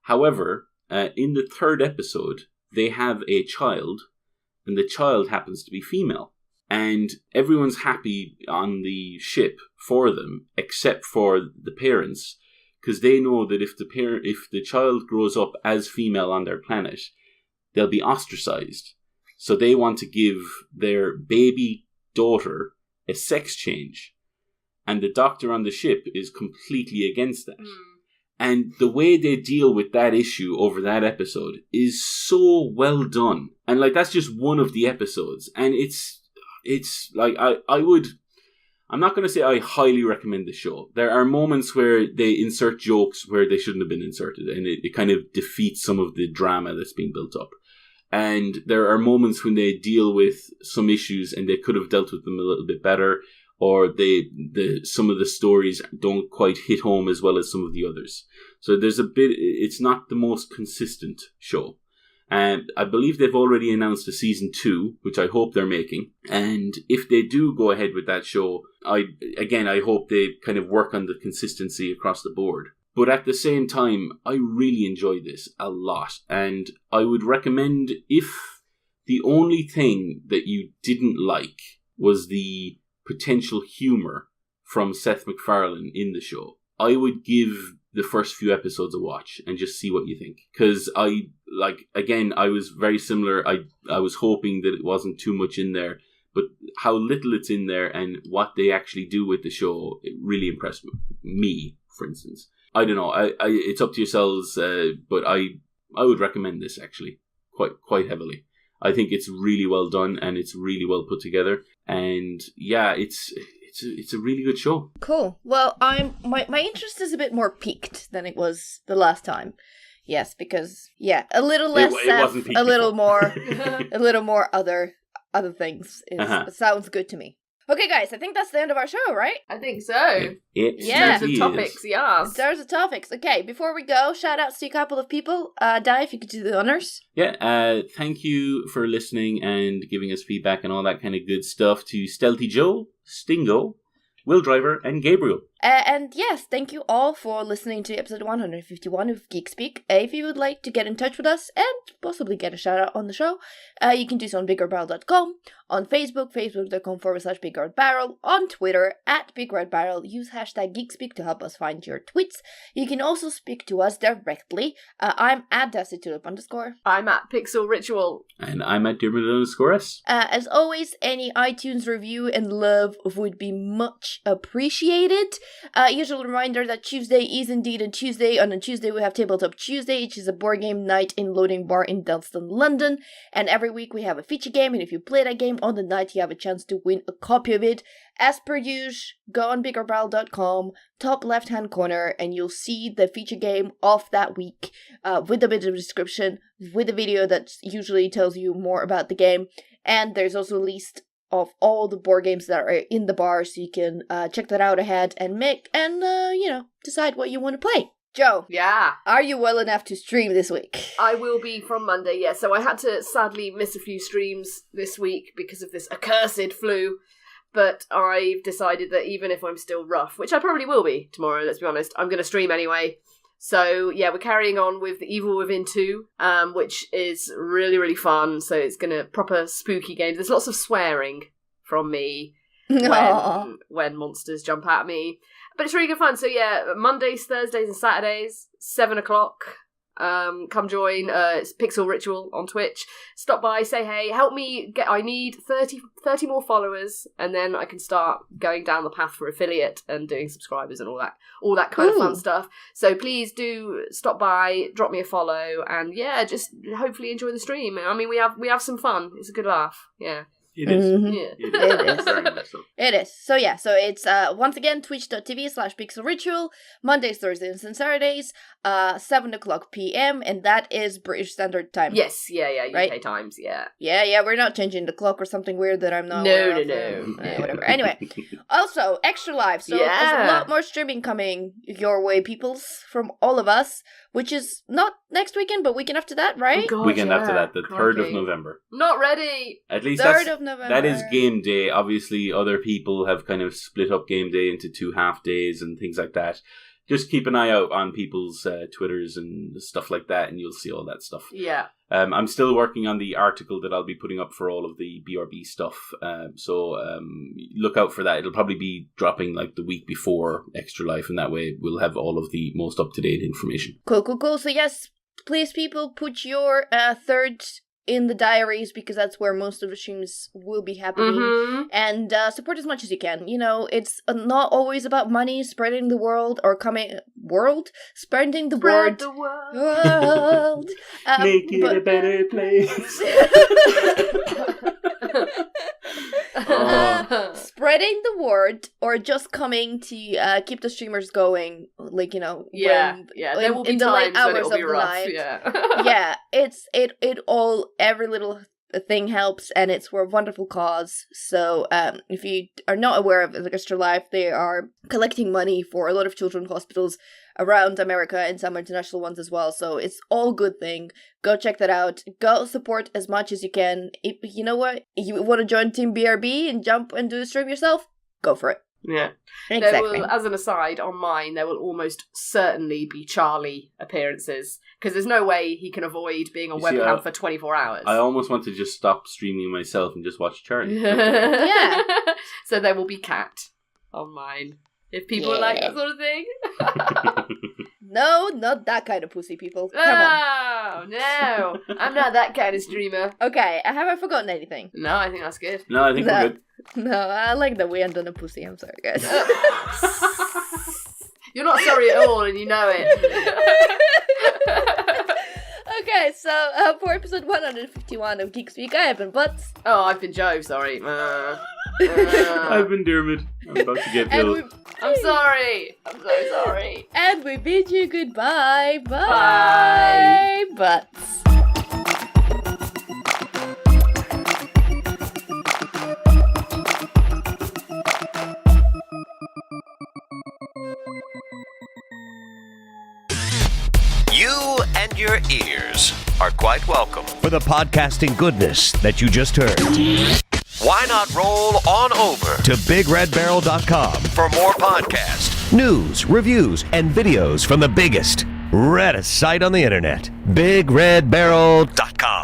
However, in the third episode, they have a child, and the child happens to be female. And everyone's happy on the ship for them, except for the parents, because they know that if the child grows up as female on their planet, they'll be ostracized. So they want to give their baby daughter a sex change. And the doctor on the ship is completely against that. And the way they deal with that issue over that episode is so well done. And that's just one of the episodes. And it's like, I I'm not going to say I highly recommend the show. There are moments where they insert jokes where they shouldn't have been inserted, and it kind of defeats some of the drama that's being built up. And there are moments when they deal with some issues and they could have dealt with them a little bit better, or some of the stories don't quite hit home as well as some of the others. So there's a bit, it's not the most consistent show. And I believe they've already announced a season 2, which I hope they're making. And if they do go ahead with that show, I hope they kind of work on the consistency across the board. But at the same time, I really enjoyed this a lot. And I would recommend, if the only thing that you didn't like was the potential humour from Seth MacFarlane in the show, I would give the first few episodes a watch and just see what you think. Because I was very similar. I was hoping that it wasn't too much in there, but how little it's in there and what they actually do with the show, it really impressed me, for instance. I don't know. It's up to yourselves, but I would recommend this actually quite heavily. I think it's really well done and it's really well put together. And yeah, it's a really good show. Cool. Well, my interest is a bit more piqued than it was the last time. Yes, because a little less a little more a little more other things sounds good to me. Okay, guys, I think that's the end of our show, right? I think so. Yeah. There's the topics, yes. There's the topics. Okay, before we go, shout outs to a couple of people. Di, if you could do the honors. Yeah, thank you for listening and giving us feedback and all that kind of good stuff to Stealthy Joe, Stingo, Will Driver, and Gabriel. And yes, thank you all for listening to episode 151 of Geek Speak. If you would like to get in touch with us and possibly get a shout out on the show, you can do so on BigRedBarel.com, on Facebook, facebook.com/BigRedBarel, on Twitter @BigRedBarel. Use hashtag GeekSpeak to help us find your tweets. You can also speak to us directly. I'm at @DastyTulip_. I'm at Pixel Ritual. And I'm at Diarmuid_S. As always, any iTunes review and love would be much appreciated. Usual reminder that Tuesday is indeed a Tuesday, and on Tuesday we have Tabletop Tuesday, which is a board game night in Loading Bar in Dalston, London, and every week we have a feature game, and if you play that game on the night, you have a chance to win a copy of it. As per usual, go on BigRedBarel.com, top left-hand corner, and you'll see the feature game of that week, with a bit of description, with a video that usually tells you more about the game, and there's also a list of all the board games that are in the bar, so you can check that out ahead and decide what you want to play. Joe. Yeah. Are you well enough to stream this week? I will be from Monday, yeah. So I had to sadly miss a few streams this week because of this accursed flu. But I've decided that even if I'm still rough, which I probably will be tomorrow, let's be honest, I'm going to stream anyway. So, yeah, we're carrying on with The Evil Within 2, which is really, really fun. So it's going to proper spooky games. There's lots of swearing from me when monsters jump at me. But it's really good fun. So, yeah, Mondays, Thursdays and Saturdays, 7 o'clock. Come join. It's Pixel Ritual on Twitch. Stop by, say hey, help me I need 30 more followers, and then I can start going down the path for affiliate and doing subscribers and all that kind of fun stuff. So please do stop by, drop me a follow, and yeah, just hopefully enjoy the stream. I mean, we have some fun. It's a good laugh. Yeah. It is. Mm-hmm. Yeah. It is. Very much so. It is. So yeah, so it's once again twitch.tv/pixelritual, Mondays, Thursdays, and Saturdays, 7 o'clock p.m. and that is British Standard Time. Yes, yeah, UK right? times, yeah. Yeah, we're not changing the clock or something weird that I'm not aware of. Whatever. Anyway, also, Extra Live. So there's a lot more streaming coming your way, peoples, from all of us, which is not next weekend, but weekend after that, right? Oh God, weekend after that, the 3rd of November. Not ready! At least 3rd of November. That is game day. Obviously, other people have kind of split up game day into 2 half days and things like that. Just keep an eye out on people's Twitters and stuff like that, and you'll see all that stuff. Yeah. I'm still working on the article that I'll be putting up for all of the BRB stuff. So look out for that. It'll probably be dropping like the week before Extra Life, and that way we'll have all of the most up-to-date information. Cool. So yes, please, people, put your 3rd in the diaries, because that's where most of the streams will be happening. Mm-hmm. And support as much as you can. You know, it's not always about money, spreading the word. Spreading the word. Make it a better place. Spreading the word, or just coming to keep the streamers going, like, you know, there will be in the late times when hours it'll be of the rough. night. Yeah, Every little thing helps, and it's for a wonderful cause. So if you are not aware of Extra Life, they are collecting money for a lot of children's hospitals around America and some international ones as well. So it's all good thing. Go check that out. Go support as much as you can. If you know what, you want to join Team BRB and jump and do the stream yourself, go for it. Yeah. Exactly. There will, as an aside, on mine, there will almost certainly be Charlie appearances, because there's no way he can avoid being on webcam for 24 hours. I almost want to just stop streaming myself and just watch Charlie. Yeah. So there will be Cat on mine, if people like that sort of thing. No, not that kind of pussy, people. Come on. No, I'm not that kind of streamer. Okay, have I forgotten anything? No, I think that's good. No, I think we're good. No, I like that we end on a pussy. I'm sorry, guys. You're not sorry at all, and you know it. Okay, so for episode 151 of Geek Speak, I have been Butts. Oh, I've been Joe, sorry. I've been Diarmuid. I'm about to get killed. I'm sorry. I'm so sorry. And we bid you goodbye. Bye. Butts. You and your ears are quite welcome for the podcasting goodness that you just heard. Why not roll on over to BigRedBarel.com for more podcasts, news, reviews, and videos from the biggest, reddest site on the internet, BigRedBarel.com.